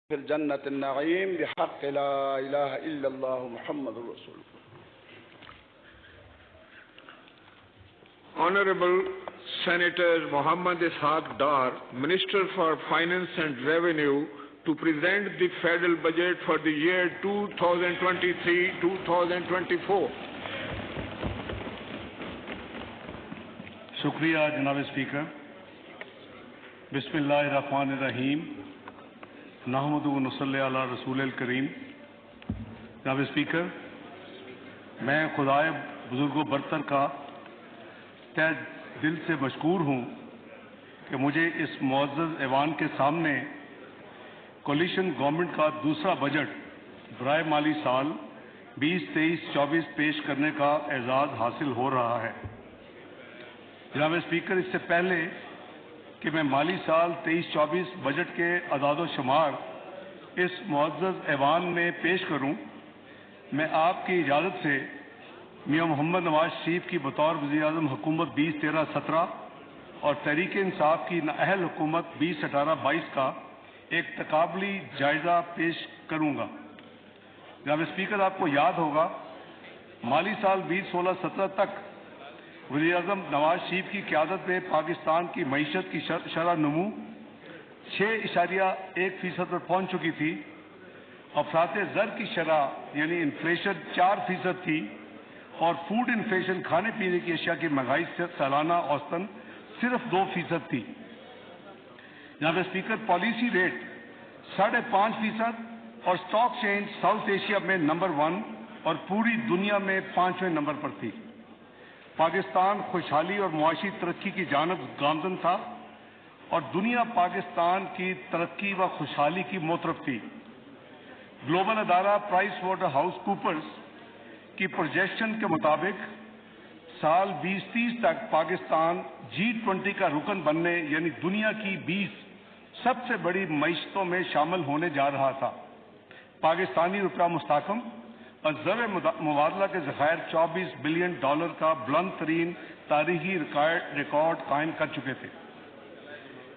في الجنة النعيم بحق لا إله إلا الله محمد رسول الله. Honorable Senator Muhammad Ishaq Dar, Minister for Finance and Revenue, to present the federal budget for the year 2023-2024. شکریہ جناب اسپیکر. بسم اللہ الرحمن الرحیم. نحمد و نصلی علی رسول الکریم. جناب اسپیکر، میں خدائے بزرگ و برتر کا تہ دل سے مشکور ہوں کہ مجھے اس معزز ایوان کے سامنے کولیشن گورنمنٹ کا دوسرا بجٹ برائے مالی سال 2023-24 پیش کرنے کا اعزاز حاصل ہو رہا ہے. جناب اسپیکر، اس سے پہلے کہ میں مالی سال 23-24 بجٹ کے اعداد و شمار اس معزز ایوان میں پیش کروں، میں آپ کی اجازت سے میاں محمد نواز شریف کی بطور وزیر اعظم حکومت 2013-17 اور تحریک انصاف کی نااہل حکومت 2018-22 کا ایک تقابلی جائزہ پیش کروں گا. جناب اسپیکر، آپ کو یاد ہوگا مالی سال 2016-17 تک وزیر اعظم نواز شریف کی قیادت میں پاکستان کی معیشت کی شرح نمو 6.1% پر پہنچ چکی تھی. افراط زر کی شرح یعنی انفلیشن 4% تھی اور فوڈ انفلیشن کھانے پینے کی اشیاء کی مہنگائی سالانہ اوسطاً صرف 2% تھی. جناب اسپیکر، پالیسی ریٹ 5.5% اور اسٹاک چینج ساؤتھ ایشیا میں نمبر 1 اور پوری دنیا میں 5ویں نمبر پر تھی. پاکستان خوشحالی اور معاشی ترقی کی جانب گامزن تھا اور دنیا پاکستان کی ترقی و خوشحالی کی موطرف تھی. گلوبل ادارہ پرائس واٹر ہاؤس کوپرز کی پروجیکشن کے مطابق سال 2030 تک پاکستان G20 کا رکن بننے یعنی دنیا کی 20 سب سے بڑی معیشتوں میں شامل ہونے جا رہا تھا. پاکستانی روپیہ مستحکم اور زر مبادلہ کے ذخائر $24 بلین کا بلند ترین تاریخی ریکارڈ قائم کر چکے تھے.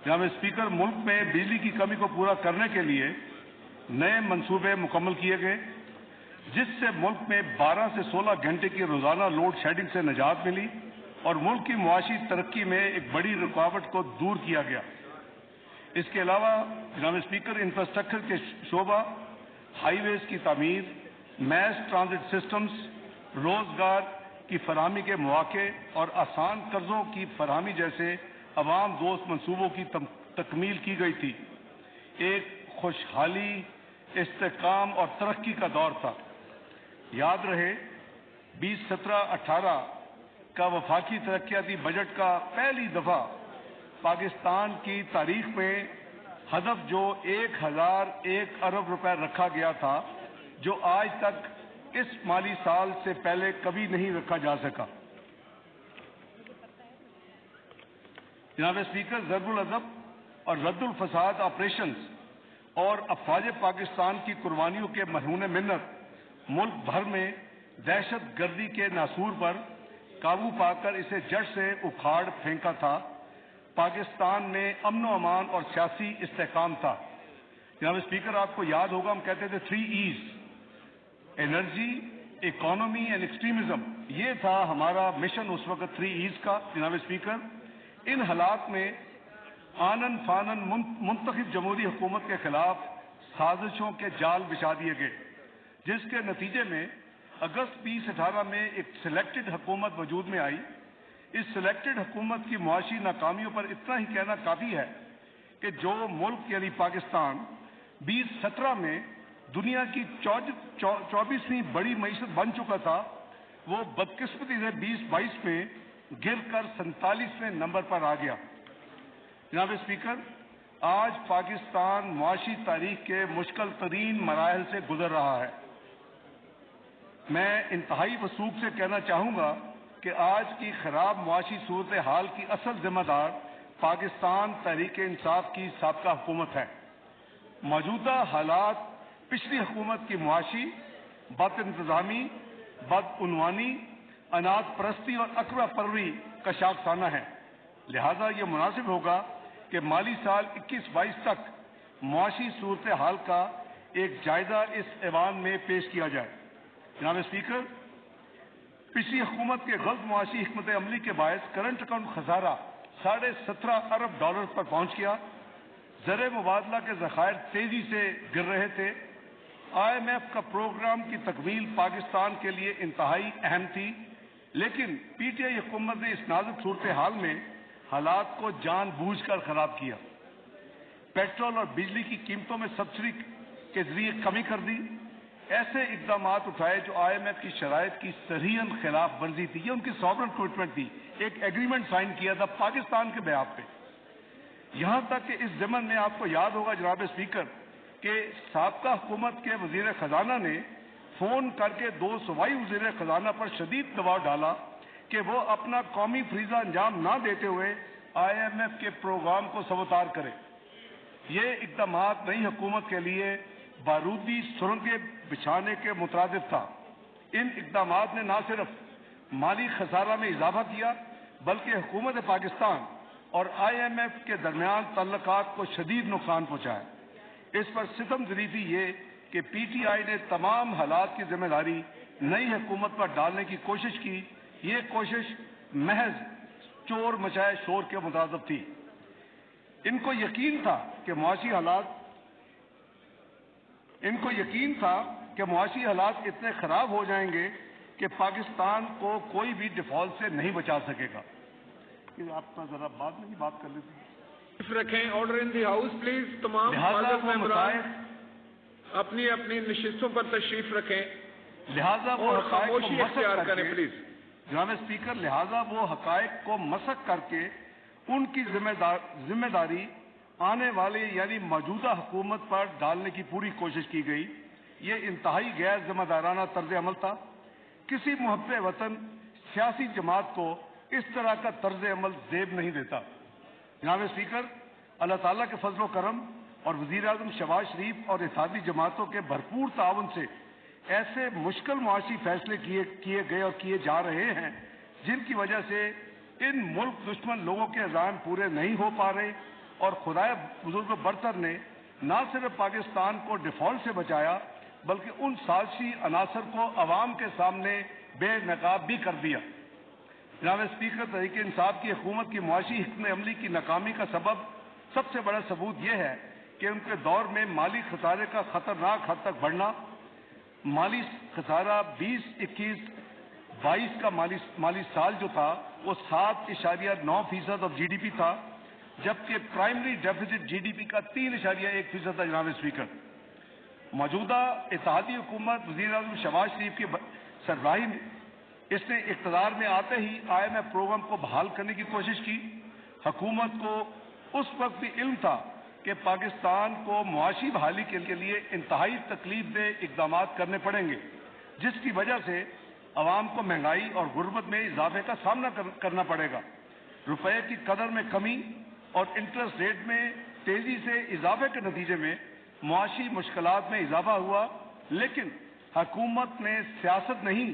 جناب اسپیکر، ملک میں بجلی کی کمی کو پورا کرنے کے لیے نئے منصوبے مکمل کیے گئے، جس سے ملک میں 12 سے 16 گھنٹے کی روزانہ لوڈ شیڈنگ سے نجات ملی اور ملک کی معاشی ترقی میں ایک بڑی رکاوٹ کو دور کیا گیا. اس کے علاوہ جناب اسپیکر، انفراسٹرکچر کے شعبہ، ہائی ویز کی تعمیر، میس ٹرانزٹ سسٹمز، روزگار کی فراہمی کے مواقع اور آسان قرضوں کی فراہمی جیسے عوام دوست منصوبوں کی تکمیل کی گئی تھی. ایک خوشحالی، استحکام اور ترقی کا دور تھا. یاد رہے 2017-18 کا وفاقی ترقیاتی بجٹ کا پہلی دفعہ پاکستان کی تاریخ میں ہدف جو 1001 ارب روپے رکھا گیا تھا، جو آج تک اس مالی سال سے پہلے کبھی نہیں رکھا جا سکا. جناب اسپیکر، ضرب العضب اور رد الفساد آپریشنز اور افواج پاکستان کی قربانیوں کے مرہون منت ملک بھر میں دہشت گردی کے ناسور پر قابو پا کر اسے جڑ سے اکھاڑ پھینکا تھا. پاکستان میں امن و امان اور سیاسی استحکام تھا. جناب اسپیکر، آپ کو یاد ہوگا ہم کہتے تھے 3 E's: energy, economy and extremism. یہ تھا ہمارا مشن اس وقت 3 E's کا. جناب اسپیکر، ان حالات میں آنن فانن منتخب جمہوری حکومت کے خلاف سازشوں کے جال بچھا دیے گئے، جس کے نتیجے میں اگست 2018 میں ایک سلیکٹڈ حکومت وجود میں آئی. اس سلیکٹڈ حکومت کی معاشی ناکامیوں پر اتنا ہی کہنا کافی ہے کہ جو ملک یعنی پاکستان 2017 میں دنیا کی 24ویں بڑی معیشت بن چکا تھا، وہ بدقسمتی سے 2022 میں گر کر 47ویں نمبر پر آ گیا. جناب اسپیکر، آج پاکستان معاشی تاریخ کے مشکل ترین مراحل سے گزر رہا ہے. میں انتہائی وثوق سے کہنا چاہوں گا کہ آج کی خراب معاشی صورتحال کی اصل ذمہ دار پاکستان تحریک انصاف کی سابقہ حکومت ہے. موجودہ حالات پچھلی حکومت کی معاشی بد انتظامی، بدعنوانی، اناج پرستی اور اقربا پروری کا شاخسانہ ہے. لہذا یہ مناسب ہوگا کہ مالی سال 21-22 تک معاشی صورتحال کا ایک جائزہ اس ایوان میں پیش کیا جائے۔ جناب اسپیکر، پچھلی حکومت کے غلط معاشی حکمت عملی کے باعث کرنٹ اکاؤنٹ خسارہ $17.5 ارب پر پہنچ گیا۔ زر مبادلہ کے ذخائر تیزی سے گر رہے تھے۔ IMF کا پروگرام کی تکمیل پاکستان کے لیے انتہائی اہم تھی، لیکن PTI حکومت نے اس نازک صورتحال میں حالات کو جان بوجھ کر خراب کیا۔ پیٹرول اور بجلی کی قیمتوں میں سبسڈی کے ذریعے کمی کر دی۔ ایسے اقدامات اٹھائے جو IMF کی شرائط کی صریحاً خلاف ورزی تھی۔ یہ ان کی سوورن کمٹمنٹ تھی، ایک ایگریمنٹ سائن کیا تھا پاکستان کے بیان پہ۔ یہاں تک کہ اس ضمن میں آپ کو یاد ہوگا جناب اسپیکر کہ سابقہ حکومت کے وزیر خزانہ نے فون کر کے 2 صوبائی وزیر خزانہ پر شدید دباؤ ڈالا کہ وہ اپنا قومی فریضہ انجام نہ دیتے ہوئے IMF کے پروگرام کو سبوتار کرے۔ یہ اقدامات نئی حکومت کے لیے بارودی سرنگیں بچھانے کے مترادف تھا۔ ان اقدامات نے نہ صرف مالی خسارہ میں اضافہ کیا بلکہ حکومت پاکستان اور IMF کے درمیان تعلقات کو شدید نقصان پہنچایا۔ اس پر ستم ظریفی یہ کہ PTI نے تمام حالات کی ذمہ داری نئی حکومت پر ڈالنے کی کوشش کی۔ یہ کوشش محض چور مچائے شور کے مترادف تھی۔ ان کو یقین تھا کہ معاشی حالات اتنے خراب ہو جائیں گے کہ پاکستان کو کوئی بھی ڈیفالٹ سے نہیں بچا سکے گا۔ آپ کا ذرا بعد میں بھی بات کر لیتے ہیں۔ رکھیں order in the house please. تمام ممبران اپنی اپنی نشستوں پر تشریف رکھیں، لہذا وہ خاموشی اختیار کریں پلیز۔ جناب اسپیکر، لہذا وہ حقائق کو مسخ کر کے ان کی ذمہ داری آنے والے یعنی موجودہ حکومت پر ڈالنے کی پوری کوشش کی گئی۔ یہ انتہائی غیر ذمہ دارانہ طرز عمل تھا۔ کسی محب وطن سیاسی جماعت کو اس طرح کا طرز عمل زیب نہیں دیتا۔ جناب اسپیکر، اللہ تعالیٰ کے فضل و کرم اور وزیر اعظم شہباز شریف اور اتحادی جماعتوں کے بھرپور تعاون سے ایسے مشکل معاشی فیصلے کیے گئے اور کیے جا رہے ہیں جن کی وجہ سے ان ملک دشمن لوگوں کے عزائم پورے نہیں ہو پا رہے، اور خدائے بزرگ و برتر نے نہ صرف پاکستان کو ڈیفالٹ سے بچایا بلکہ ان سازشی عناصر کو عوام کے سامنے بے نقاب بھی کر دیا۔ جناب اسپیکر، تحریک انصاف کی حکومت کی معاشی حکمت عملی کی ناکامی کا سب سے بڑا ثبوت یہ ہے کہ ان کے دور میں مالی خسارے کا خطرناک حد تک بڑھنا۔ مالی خسارہ 2021-22 کا مالی سال جو تھا وہ 7.9% آف GDP تھا، جبکہ پرائمری ڈیفیسٹ GDP کا 3.1% تھا۔ جناب اسپیکر، موجودہ اتحادی حکومت وزیر اعظم شہباز شریف کی سربراہی میں اس نے اقتدار میں آتے ہی IMF پروگرام کو بحال کرنے کی کوشش کی۔ حکومت کو اس وقت بھی علم تھا کہ پاکستان کو معاشی بحالی کے لیے انتہائی تکلیف دہ اقدامات کرنے پڑیں گے، جس کی وجہ سے عوام کو مہنگائی اور غربت میں اضافے کا سامنا کرنا پڑے گا۔ روپے کی قدر میں کمی اور انٹرسٹ ریٹ میں تیزی سے اضافے کے نتیجے میں معاشی مشکلات میں اضافہ ہوا، لیکن حکومت نے سیاست نہیں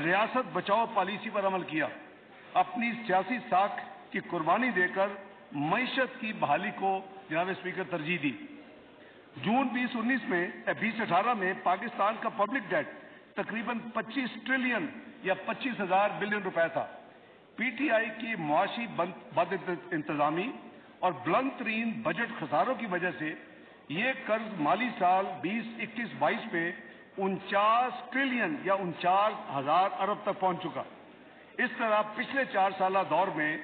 ریاست بچاؤ پالیسی پر عمل کیا۔ اپنی سیاسی ساکھ کی قربانی دے کر معیشت کی بحالی کو جناب اسپیکر ترجیح دی۔ جون 2018 میں پاکستان کا پبلک ڈیٹ تقریباً 25 ٹریلین یا 25,000 بلین روپے تھا۔ PTI کی معاشی بد انتظامی اور بلند ترین بجٹ خساروں کی وجہ سے یہ قرض مالی سال 2021-22 میں 49 ٹریلین یا 49,000 ارب تک پہنچ چکا۔ اس طرح پچھلے 4 سالہ دور میں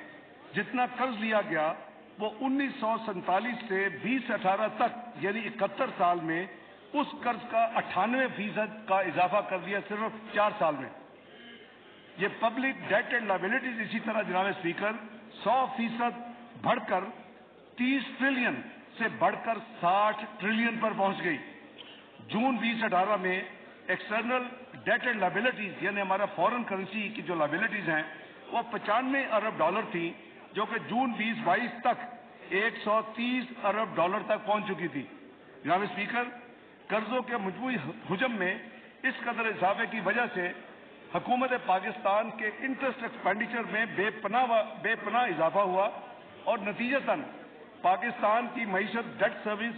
جتنا قرض لیا گیا وہ 1947 سے 2018 تک یعنی 71 سال میں اس قرض کا 98% کا اضافہ کر دیا صرف 4 سال میں۔ یہ پبلک ڈیٹ اینڈ لائبلٹیز اسی طرح جناب اسپیکر 100% بڑھ کر 30 ٹریلین سے بڑھ کر 60 ٹریلین پر پہنچ گئی۔ جون 2018 میں ایکسٹرنل ڈیٹ اینڈ لائبلٹیز یعنی ہمارا فورن کرنسی کی جو لائبلٹیز ہیں وہ 95 ارب ڈالر تھی، جو کہ جون 2022 تک 130 ارب ڈالر تک پہنچ چکی تھی۔ جناب اسپیکر، قرضوں کے مجموعی حجم میں اس قدر اضافے کی وجہ سے حکومت پاکستان کے انٹرسٹ ایکسپینڈیچر میں بے پناہ اضافہ ہوا اور نتیجتاً پاکستان کی معیشت ڈیٹ سروس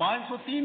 503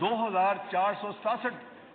2467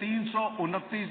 329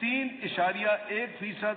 3.1%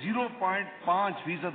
0.5%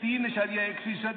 3.1%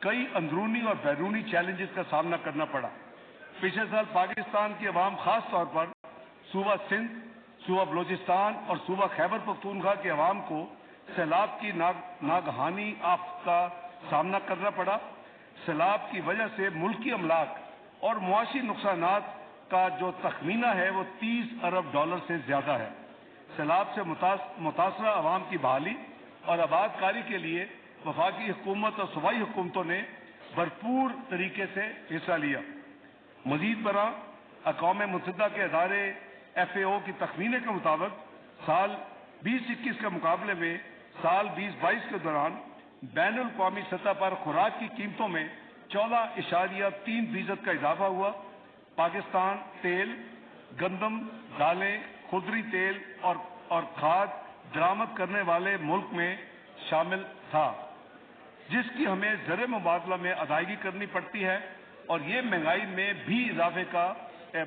کئی اندرونی اور بیرونی چیلنجز کا سامنا کرنا پڑا۔ پچھلے سال پاکستان کی عوام خاص طور پر صوبہ سندھ، صوبہ بلوچستان اور صوبہ خیبر پختونخوا کی عوام کو سیلاب کی ناگہانی آفت کا سامنا کرنا پڑا۔ سیلاب کی وجہ سے ملکی املاک اور معاشی نقصانات کا جو تخمینہ ہے وہ $30 ارب سے زیادہ ہے۔ سیلاب سے متاثرہ عوام کی بحالی اور آباد کاری کے لیے وفاقی حکومت اور صوبائی حکومتوں نے بھرپور طریقے سے حصہ لیا۔ مزید برآں اقوام متحدہ کے ادارے FAO کی تخمینے کے مطابق سال 2021 کے مقابلے میں سال 2022 کے دوران بین الاقوامی سطح پر خوراک کی قیمتوں میں 14.3% کا اضافہ ہوا۔ پاکستان تیل، گندم، دالیں، خضری تیل اور کھاد درآمد کرنے والے ملک میں شامل تھا، جس کی ہمیں زر مبادلہ میں ادائیگی کرنی پڑتی ہے اور یہ مہنگائی میں بھی اضافے کا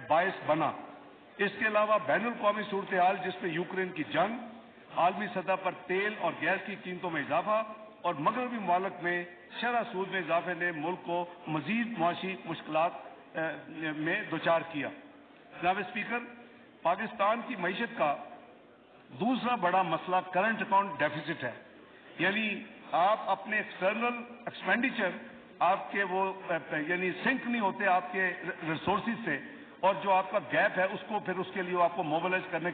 باعث بنا۔ اس کے علاوہ بین الاقوامی صورتحال جس میں یوکرین کی جنگ، عالمی سطح پر تیل اور گیس کی قیمتوں میں اضافہ اور مغربی ممالک میں شرح سود میں اضافے نے ملک کو مزید معاشی مشکلات میں دوچار کیا۔ جناب اسپیکر، پاکستان کی معیشت کا دوسرا بڑا مسئلہ کرنٹ اکاؤنٹ ڈیفیسٹ ہے، یعنی آپ اپنے ایکسٹرنل ایکسپینڈیچر آپ کے وہ یعنی سنک نہیں ہوتے آپ کے ریسورسز سے، اور جو آپ کا گیپ ہے اس کو پھر اس کے لیے آپ کو موبلائز کرنے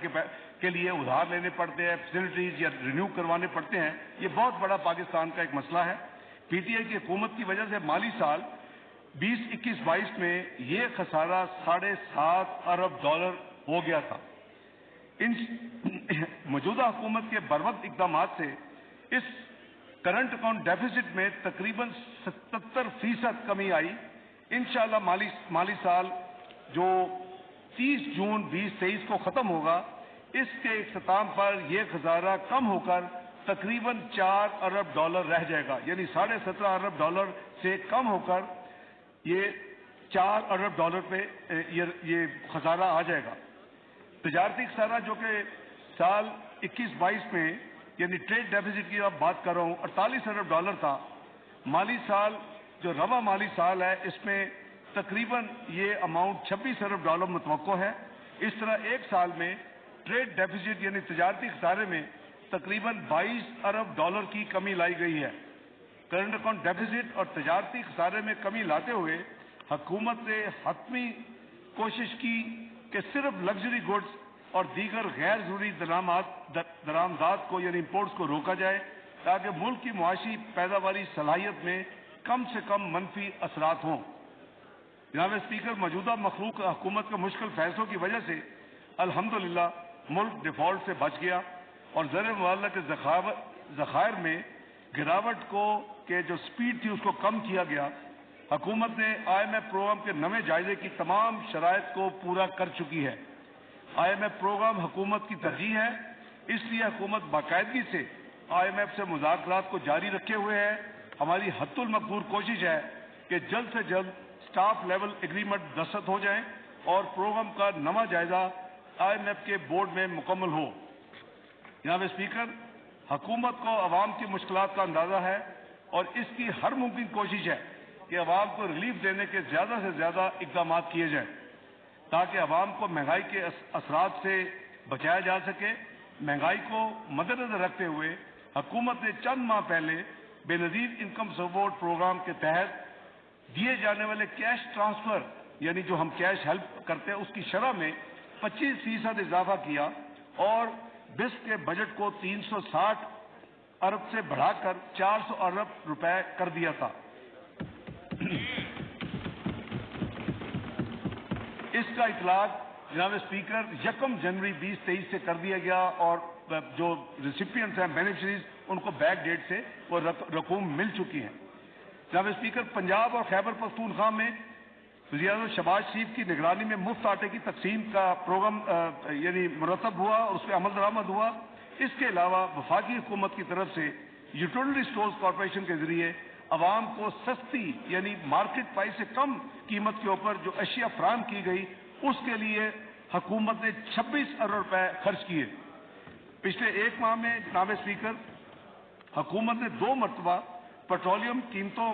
کے لیے ادھار لینے پڑتے ہیں، فیسلٹیز یا رینیو کروانے پڑتے ہیں۔ یہ بہت بڑا پاکستان کا ایک مسئلہ ہے۔ PTI کی حکومت کی وجہ سے مالی سال 2021-22 میں یہ خسارہ $7.5 ارب ہو گیا تھا۔ ان موجودہ حکومت کے بروقت اقدامات سے اس کرنٹ اکاؤنٹ ڈیفیسٹ میں تقریباً 77% کمی آئی۔ انشاءاللہ مالی سال جو 30 جون 2023 کو ختم ہوگا، اس کے اختتام پر یہ خسارہ کم ہو کر تقریباً $4 ارب رہ جائے گا، یعنی $17.5 ارب سے کم ہو کر یہ $4 ارب پہ یہ خسارہ آ جائے گا۔ تجارتی خسارہ جو کہ سال 21-22 میں یعنی ٹریڈ ڈیفیسٹ کی اب بات کر رہا ہوں 48 ارب تھا۔ مالی سال جو رواں مالی سال ہے اس میں تقریباً یہ اماؤنٹ 26 ارب متوقع ہے۔ اس طرح ایک سال میں ٹریڈ ڈیفیسٹ یعنی تجارتی خسارے میں تقریباً $22 ارب کی کمی لائی گئی ہے۔ کرنٹ اکاؤنٹ ڈیفیسٹ اور تجارتی خسارے میں کمی لاتے ہوئے حکومت نے حتمی کوشش کی کہ صرف لگژری گڈز اور دیگر غیر ضروری درآمدات کو یعنی امپورٹس کو روکا جائے تاکہ ملک کی معاشی پیداواری صلاحیت میں کم سے کم منفی اثرات ہوں۔ جناب اسپیکر، موجودہ مخلوق حکومت کے مشکل فیصلوں کی وجہ سے الحمدللہ ملک ڈیفالٹ سے بچ گیا اور زر مبادلہ کے ذخائر میں گراوٹ کے جو سپیڈ تھی اس کو کم کیا گیا۔ حکومت نے IMF پروگرام کے نئے جائزے کی تمام شرائط کو پورا کر چکی ہے۔ IMF پروگرام حکومت کی ترجیح ہے، اس لیے حکومت باقاعدگی سے IMF سے مذاکرات کو جاری رکھے ہوئے ہے۔ ہماری حد المقدور کوشش ہے کہ جلد سے جلد اسٹاف لیول ایگریمنٹ دستخط ہو جائیں اور پروگرام کا نیا جائزہ IMF کے بورڈ میں مکمل ہو۔ جناب اسپیکر، حکومت کو عوام کی مشکلات کا اندازہ ہے اور اس کی ہر ممکن کوشش ہے کہ عوام کو ریلیف دینے کے زیادہ سے زیادہ اقدامات کیے جائیں تاکہ عوام کو مہنگائی کے اثرات سے بچایا جا سکے۔ مہنگائی کو مدنظر رکھتے ہوئے حکومت نے چند ماہ پہلے بے نظیر انکم سپورٹ پروگرام کے تحت دیے جانے والے کیش ٹرانسفر یعنی جو ہم کیش ہیلپ کرتے ہیں اس کی شرح میں 25% اضافہ کیا اور بسٹ کے بجٹ کو 360 ارب سے بڑھا کر 400 ارب روپے کر دیا تھا۔ اس کا اطلاق جناب اسپیکر 1 جنوری 2023 سے کر دیا گیا اور جو ریسیپینٹس ہیں بینیفیشریز ان کو بیک ڈیٹ سے وہ رقوم مل چکی ہیں۔ جناب اسپیکر، پنجاب اور خیبر پختونخوا میں وزیر اعظم شہباز شریف کی نگرانی میں مفت آٹے کی تقسیم کا پروگرام یعنی مرتب ہوا اور اس پہ عمل درآمد ہوا۔ اس کے علاوہ وفاقی حکومت کی طرف سے یوٹیلٹی اسٹورز کارپوریشن کے ذریعے عوام کو سستی یعنی مارکیٹ پرائس سے کم قیمت کے اوپر جو اشیاء فراہم کی گئی اس کے لیے حکومت نے 26 ارب روپے خرچ کیے۔ پچھلے ایک ماہ میں جناب اسپیکر حکومت نے 2 مرتبہ پیٹرولیم قیمتوں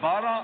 12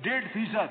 1.5%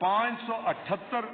578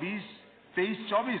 2023-24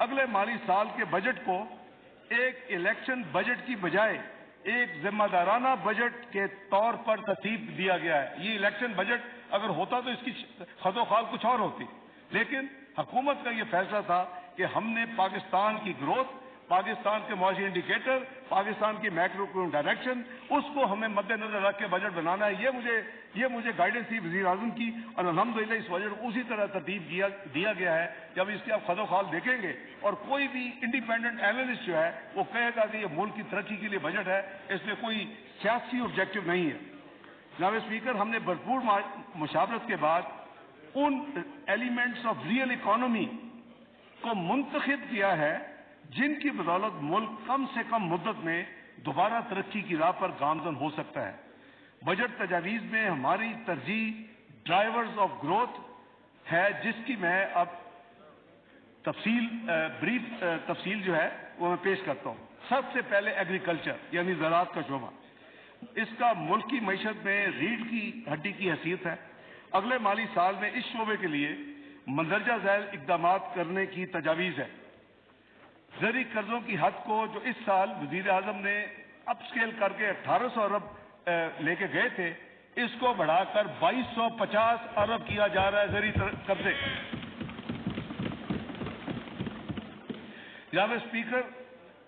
اگلے مالی سال کے بجٹ کو ایک الیکشن بجٹ کی بجائے ایک ذمہ دارانہ بجٹ کے طور پر ترتیب دیا گیا ہے. یہ الیکشن بجٹ اگر ہوتا تو اس کی خد و خال کچھ اور ہوتی، لیکن حکومت کا یہ فیصلہ تھا کہ ہم نے پاکستان کی گروتھ، پاکستان کے معاشی انڈیکیٹر، پاکستان کی میکرو اکنامک ڈائریکشن، اس کو ہمیں مد نظر رکھ کے بجٹ بنانا ہے. یہ مجھے گائیڈنس تھی وزیر اعظم کی، اور الحمدللہ اس بجٹ کو اسی طرح ترتیب دیا گیا ہے. جب اس کے آپ خد و خال دیکھیں گے اور کوئی بھی انڈیپینڈنٹ اینالسٹ جو ہے وہ کہے گا کہ یہ ملک کی ترقی کے لیے بجٹ ہے، اس میں کوئی سیاسی آبجیکٹو نہیں ہے. جناب اسپیکر، ہم نے بھرپور مشاورت کے بعد ان ایلیمنٹس آف ریئل اکانومی کو منتخب کیا ہے جن کی بدولت ملک کم سے کم مدت میں دوبارہ ترقی کی راہ پر گامزن ہو سکتا ہے. بجٹ تجاویز میں ہماری ترجیح ڈرائیورز آف گروتھ ہے، جس کی میں اب بریف تفصیل جو ہے وہ میں پیش کرتا ہوں. سب سے پہلے ایگریکلچر یعنی زراعت کا شعبہ، اس کا ملکی معیشت میں ریڑھ کی ہڈی کی حیثیت ہے. اگلے مالی سال میں اس شعبے کے لیے مندرجہ ذیل اقدامات کرنے کی تجاویز ہے. زرعی قرضوں کی حد کو جو اس سال وزیر اعظم نے اپ سکیل کر کے 1800 ارب لے کے گئے تھے، اس کو بڑھا کر 2250 ارب کیا جا رہا ہے زرعی قرضے. جناب اسپیکر،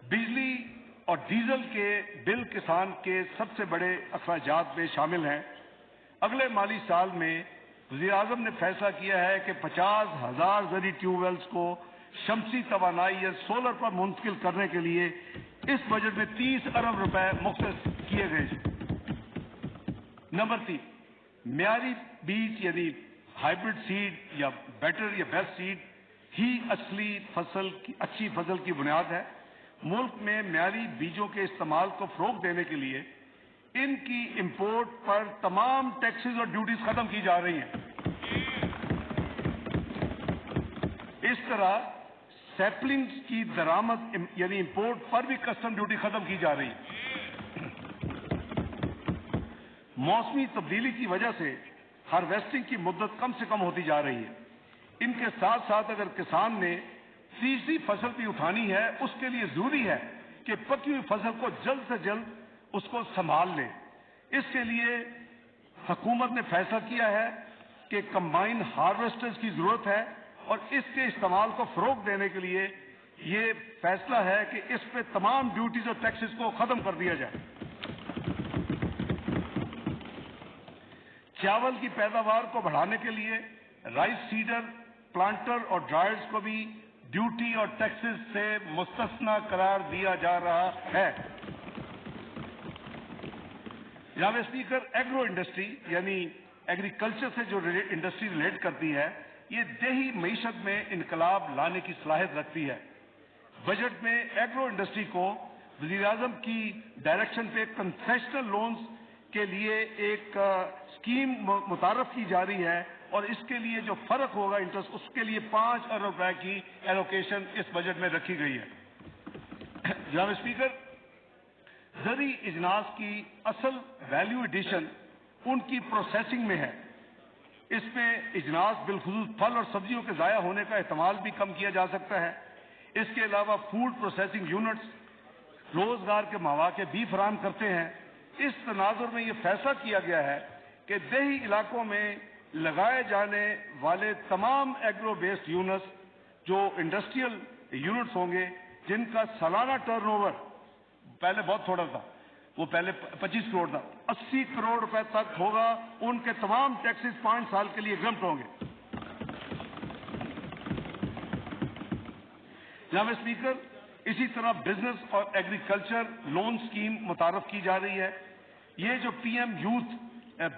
بجلی اور ڈیزل کے بل کسان کے سب سے بڑے اخراجات میں شامل ہیں. اگلے مالی سال میں وزیر اعظم نے فیصلہ کیا ہے کہ 50,000 زرعی ٹیوب ویلز کو شمسی توانائی یا سولر پر منتقل کرنے کے لیے اس بجٹ میں 30 ارب روپے مختص کیے گئے ہیں. نمبر 3، معیاری بیج یعنی ہائیبرڈ سیڈ یا بیٹر یا بیسٹ سیڈ ہی اچھی فصل کی بنیاد ہے. ملک میں معیاری بیجوں کے استعمال کو فروغ دینے کے لیے ان کی امپورٹ پر تمام ٹیکسز اور ڈیوٹیز ختم کی جا رہی ہیں. اس طرح سیپلنگز کی درآمد یعنی امپورٹ پر بھی کسٹم ڈیوٹی ختم کی جا رہی ہے. موسمی تبدیلی کی وجہ سے ہارویسٹنگ کی مدت کم سے کم ہوتی جا رہی ہے. ان کے ساتھ ساتھ اگر کسان نے تیسری فصل بھی اٹھانی ہے، اس کے لیے ضروری ہے کہ پکی ہوئی فصل کو جلد سے جلد اس کو سنبھال لے. اس کے لیے حکومت نے فیصلہ کیا ہے کہ کمبائن ہارویسٹرز کی ضرورت ہے، اور اس کے استعمال کو فروغ دینے کے لیے یہ فیصلہ ہے کہ اس پہ تمام ڈیوٹیز اور ٹیکسز کو ختم کر دیا جائے. چاول کی پیداوار کو بڑھانے کے لیے رائس سیڈر، پلانٹر اور ڈرائرز کو بھی ڈیوٹی اور ٹیکسز سے مستثنا قرار دیا جا رہا ہے. جناب اسپیکر، ایگرو انڈسٹری یعنی ایگریکلچر سے جو انڈسٹری ریلیٹ کرتی ہے، یہ دیہی معیشت میں انقلاب لانے کی صلاحیت رکھتی ہے. بجٹ میں ایگرو انڈسٹری کو وزیر اعظم کی ڈائریکشن پہ کنسیشنل لونز کے لیے ایک اسکیم متعارف کی جا رہی ہے، اور اس کے لیے جو فرق ہوگا انٹرسٹ، اس کے لیے 5 ارب روپے کی ایلوکیشن اس بجٹ میں رکھی گئی ہے. جناب اسپیکر، زرعی اجناس کی اصل ویلیو ایڈیشن ان کی پروسیسنگ میں ہے. اس میں اجناس بالخصوص پھل اور سبزیوں کے ضائع ہونے کا احتمال بھی کم کیا جا سکتا ہے. اس کے علاوہ فوڈ پروسیسنگ یونٹس روزگار کے مواقع بھی فراہم کرتے ہیں. اس تناظر میں یہ فیصلہ کیا گیا ہے کہ دیہی علاقوں میں لگائے جانے والے تمام ایگرو بیسڈ یونٹس جو انڈسٹریل یونٹس ہوں گے، جن کا سالانہ ٹرن اوور پہلے بہت تھوڑا تھا، وہ پہلے 25 کروڑ تھا، 80 کروڑ روپے تک ہوگا، ان کے تمام ٹیکسز 5 سال کے لیے ایگزمپٹ ہوں گے. جناب اسپیکر، اسی طرح بزنس اور ایگریکلچر لون اسکیم متعارف کی جا رہی ہے. یہ جو P M youth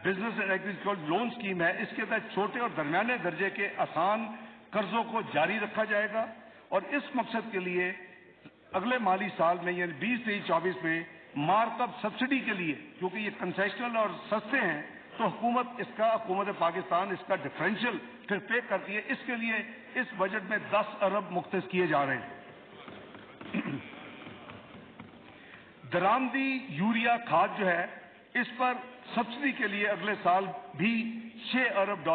business and agriculture loan scheme ہے، اس کے تحت چھوٹے اور درمیانے درجے کے آسان قرضوں کو جاری رکھا جائے گا، اور اس مقصد کے لیے اگلے مالی سال میں یعنی 2023-24 میں مارک اپ سبسڈی کے لیے، کیونکہ یہ کنسیشنل اور سستے ہیں، تو حکومت پاکستان اس کا ڈفرینشیل پھر پے کرتی ہے. اس کے لیے اس بجٹ میں 10 ارب مختص کیے جا رہے ہیں. درآمدی یوریا کھاد جو ہے، اس پر سبسڈی کے لیے اگلے سال بھی $6 ارب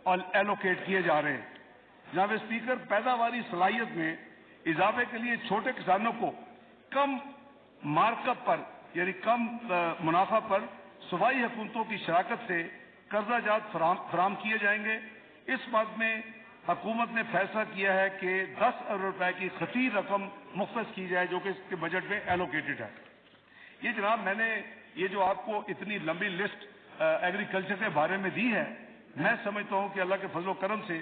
ایلوکیٹ کیے جا رہے ہیں. جناب اسپیکر، پیداواری صلاحیت میں اضافے کے لیے چھوٹے کسانوں کو کم مارک اپ پر یعنی کم منافع پر صوبائی حکومتوں کی شراکت سے قرضہ جات فراہم کیے جائیں گے۔ اس بات میں حکومت نے فیصلہ کیا ہے کہ 10 ارب روپے کی خطیر رقم مختص کی جائے جو کہ اس کے بجٹ میں ایلوکیٹڈ ہے۔ یہ جناب میں نے یہ جو آپ کو اتنی لمبی لسٹ ایگریکلچر کے بارے میں دی ہے، میں سمجھتا ہوں کہ اللہ کے فضل و کرم سے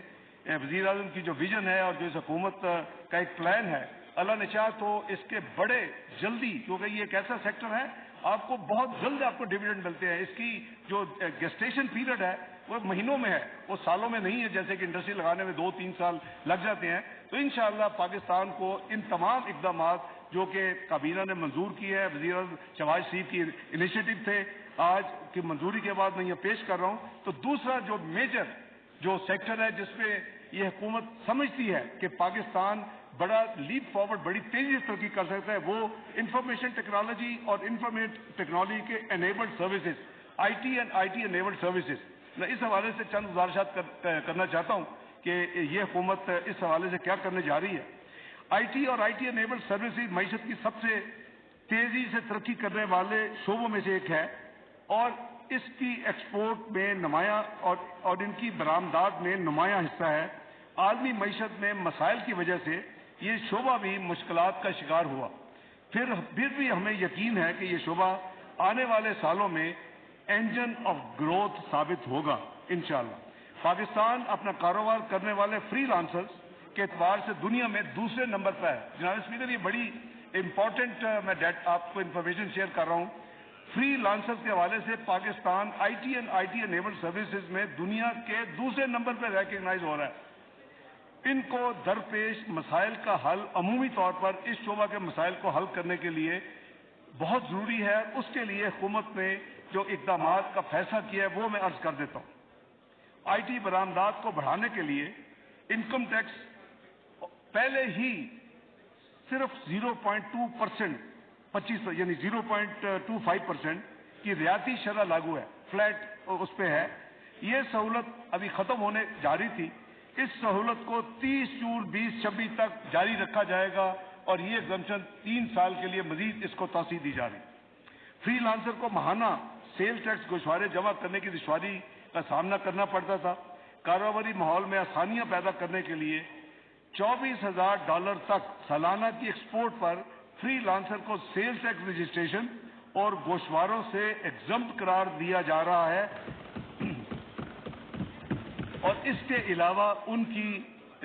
وزیر اعظم کی جو ویژن ہے اور جو اس حکومت کا ایک پلان ہے، اللہ نے چاہا تو اس کے بڑے جلدی، کیونکہ یہ ایک ایسا سیکٹر ہے آپ کو بہت جلد آپ کو ڈویڈنڈ ملتے ہیں۔ اس کی جو گیسٹیشن پیریڈ ہے وہ مہینوں میں ہے، وہ سالوں میں نہیں ہے جیسے کہ انڈسٹری لگانے میں 2-3 سال لگ جاتے ہیں۔ تو انشاءاللہ پاکستان کو ان تمام اقدامات جو کہ کابینہ نے منظور کی ہے، وزیر اعظم شہباز شریف کی انیشیٹو تھے، آج کی منظوری کے بعد میں یہ پیش کر رہا ہوں۔ تو دوسرا جو میجر جو سیکٹر ہے جس میں یہ حکومت سمجھتی ہے کہ پاکستان بڑا لیپ فارورڈ بڑی تیزی سے ترقی کر سکتا ہے، وہ انفارمیشن ٹیکنالوجی اور انفارمیشن ٹیکنالوجی کے enabled services, I T and I T enabled services. میں اس حوالے سے چند گزارشات کرنا چاہتا ہوں کہ یہ حکومت اس حوالے سے کیا کرنے جا رہی ہے۔ آئی ٹی اور آئی ٹی انیبلڈ سروسز معیشت کی سب سے تیزی سے ترقی کرنے والے شعبوں میں سے ایک ہے اور اس کی ایکسپورٹ میں نمایاں اور ان کی برآمدات میں نمایاں حصہ ہے۔ عالمی معیشت میں مسائل کی وجہ سے یہ شعبہ بھی مشکلات کا شکار ہوا، پھر بھی ہمیں یقین ہے کہ یہ شعبہ آنے والے سالوں میں انجن آف گروتھ ثابت ہوگا انشاءاللہ۔ پاکستان اپنا کاروبار کرنے والے فری لانسرز کے اعتبار سے دنیا میں دوسرے نمبر پر ہے۔ جناب اسپیکر، یہ بڑی امپورٹنٹ میں آپ کو انفارمیشن شیئر کر رہا ہوں۔ فری لانسرز کے حوالے سے Pakistan I T and I T enabled services میں دنیا کے دوسرے نمبر پر ریکگنائز ہو رہا ہے۔ ان کو درپیش مسائل کا حل عمومی طور پر اس شعبہ کے مسائل کو حل کرنے کے لیے بہت ضروری ہے۔ اس کے لیے حکومت نے جو اقدامات کا فیصلہ کیا ہے وہ میں عرض کر دیتا ہوں۔ آئی ٹی برآمدات کو بڑھانے کے لیے انکم ٹیکس پہلے ہی صرف 0.2% 25 یعنی 0.25% کی رعایتی شرح لاگو ہے، فلیٹ اس پہ ہے۔ یہ سہولت ابھی ختم ہونے جا رہی تھی، اس سہولت کو 30 جون 2026 تک جاری رکھا جائے گا اور یہ ایگزمپشن 3 سال کے لیے مزید اس کو توسیع دی جا رہی ہے۔ فری لانسر کو ماہانہ سیل ٹیکس گوشوارے جمع کرنے کی دشواری کا سامنا کرنا پڑتا تھا۔ کاروباری ماحول میں آسانیاں پیدا کرنے کے لیے $24,000 تک سالانہ کی ایکسپورٹ پر فری لانسر کو سیل ٹیکس رجسٹریشن اور گوشواروں سے ایگزمپٹ قرار دیا جا رہا ہے اور اس کے علاوہ ان کی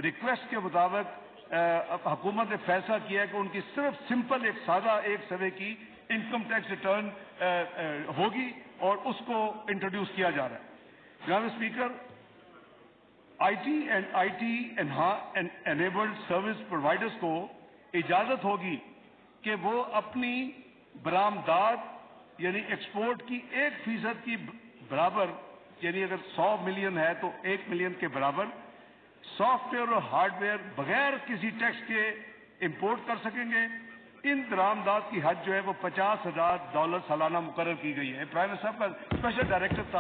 ریکویسٹ کے مطابق حکومت نے فیصلہ کیا ہے کہ ان کی صرف سمپل ایک سادہ ایک سوے کی انکم ٹیکس ریٹرن ہوگی اور اس کو انٹروڈیوس کیا جا رہا ہے۔ جناب speaker, I T and I T enabled service providers کو اجازت ہوگی کہ وہ اپنی برآمدات یعنی ایکسپورٹ کی 1% کی برابر، یعنی اگر 100 ملین ہے تو 1 ملین کے برابر سافٹ ویئر اور ہارڈ ویئر بغیر کسی ٹیکس کے امپورٹ کر سکیں گے۔ ان درآمدات کی حد جو ہے وہ $50,000 سالانہ مقرر کی گئی ہے۔ پرائم منسٹر صاحب کا اسپیشل ڈائریکٹر تھا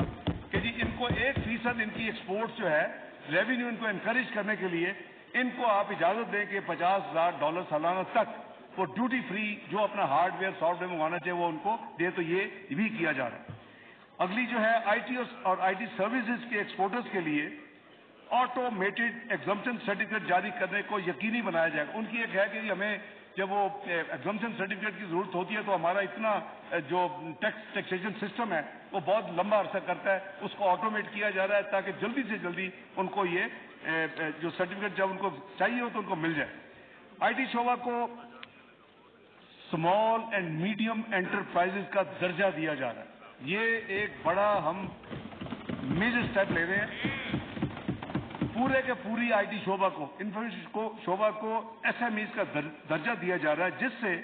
کہ جی ان کو 1% ان کی ایکسپورٹ جو ہے ریونیو ان کو انکریج کرنے کے لیے ان کو آپ اجازت دیں کہ $50,000 سالانہ تک وہ ڈیوٹی فری جو اپنا ہارڈ ویئر سافٹ ویئر منگوانا چاہیے وہ ان کو دے، تو یہ بھی کیا جا رہا ہے۔ اگلی جو ہے آئی ٹی اور آئی ٹی سروسز کے ایکسپورٹرز کے لیے آٹومیٹڈ ایگزمپشن سرٹیفکیٹ جاری کرنے کو یقینی بنایا جائے گا۔ ان کی ایک ہے کہ ہمیں جب وہ ایگزمپشن سرٹیفکیٹ کی ضرورت ہوتی ہے تو ہمارا اتنا جو ٹیکسیشن سسٹم ہے وہ بہت لمبا عرصہ کرتا ہے، اس کو آٹومیٹ کیا جا رہا ہے تاکہ جلدی سے جلدی ان کو یہ جو سرٹیفکیٹ جب ان کو چاہیے ہو تو ان کو مل جائے۔ آئی ٹی شعبہ کو اسمال اینڈ میڈیم انٹرپرائزز کا درجہ دیا جا رہا ہے۔ یہ ایک بڑا ہم میجر اسٹیپ لے رہے ہیں۔ پورے کے پوری آئی ٹی شعبہ کو انفارمیشن شعبہ کو ایس ایم ایز کا درجہ دیا جا رہا ہے، جس سے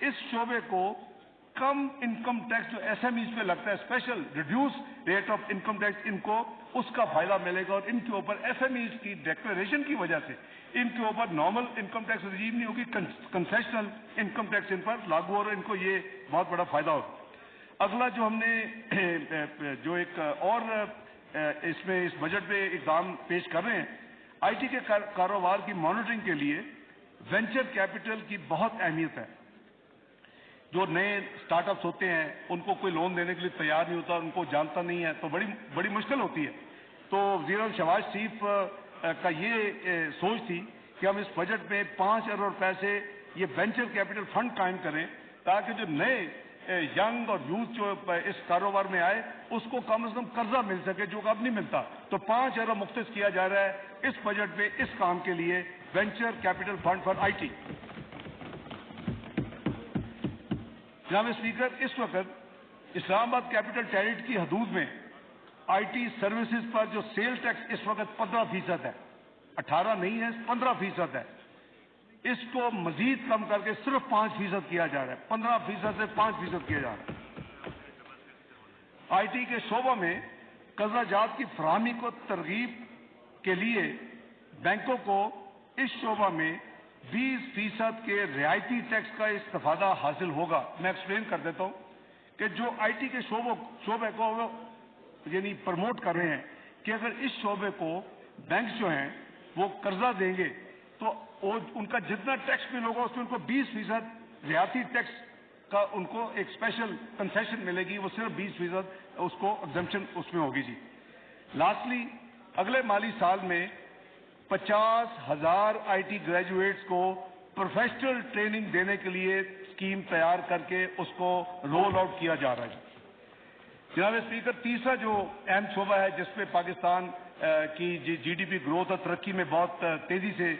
اس شعبے کو کم انکم ٹیکس جو ایس ایم ایز پہ لگتا ہے، special reduce rate of income tax, ان کو اس کا فائدہ ملے گا اور ان کے اوپر ایس ایم ایز کی ڈیکلیریشن کی وجہ سے ان کے اوپر نارمل انکم ٹیکس رجیم نہیں ہوگی، کنسیشنل انکم ٹیکس ان پر لاگو ہو رہا ہے، ان کو یہ بہت بڑا فائدہ ہوگا۔ اگلا جو ہم نے جو ایک اور اس میں اس بجٹ میں اقدام پیش کر رہے ہیں، آئی ٹی کے کاروبار کی مانیٹرنگ کے لیے وینچر کیپٹل کی بہت اہمیت ہے. جو نئے سٹارٹ اپس ہوتے ہیں ان کو کوئی لون دینے کے لیے تیار نہیں ہوتا, ان کو جانتا نہیں ہے, تو بڑی مشکل ہوتی ہے. تو وزیر اعظم شہباز شریف کا یہ سوچ تھی کہ ہم اس بجٹ میں 5 ارب روپے سے یہ وینچر کیپٹل فنڈ قائم کریں تاکہ جو نئے ینگ اور یوتھ جو اس کاروبار میں آئے اس کو کم از کم قرضہ مل سکے جو اب نہیں ملتا. تو 5 ارب مختص کیا جا رہا ہے اس بجٹ میں اس کام کے لیے, venture capital fund for I T. جناب اسپیکر, اس وقت اسلام آباد کیپٹل ٹیریٹری کی حدود میں آئی ٹی سروسز پر جو سیل ٹیکس اس وقت 15% ہے, 18 نہیں ہے, 15% ہے. اس کو مزید کم کر کے صرف 5% کیا جا رہا ہے, 15% سے 5% کیا جا رہا ہے. آئی ٹی کے شعبوں میں قرضہ جات کی فراہمی کو ترغیب کے لیے بینکوں کو اس شعبہ میں 20% کے رعایتی ٹیکس کا استفادہ حاصل ہوگا. میں ایکسپلین کر دیتا ہوں کہ جو آئی ٹی کے شعبے کو یعنی پروموٹ کر رہے ہیں کہ اگر اس شعبے کو بینکس جو ہیں وہ قرضہ دیں گے تو ان کا جتنا ٹیکس بل ہوگا اس میں ان کو 20% رعایتی ٹیکس کا ان کو ایک اسپیشل کنسیشن ملے گی, وہ صرف 20% اس کو ایگزمپشن اس میں ہوگی. جی لاسٹلی, اگلے مالی سال میں 50,000 آئی ٹی گریجویٹس کو پروفیشنل ٹریننگ دینے کے لیے اسکیم تیار کر کے اس کو رول آؤٹ کیا جا رہا ہے. جناب اسپیکر, تیسرا جو اہم شعبہ ہے جس پہ پاکستان کی جی ڈی پی گروتھ اور ترقی میں بہت تیزی سے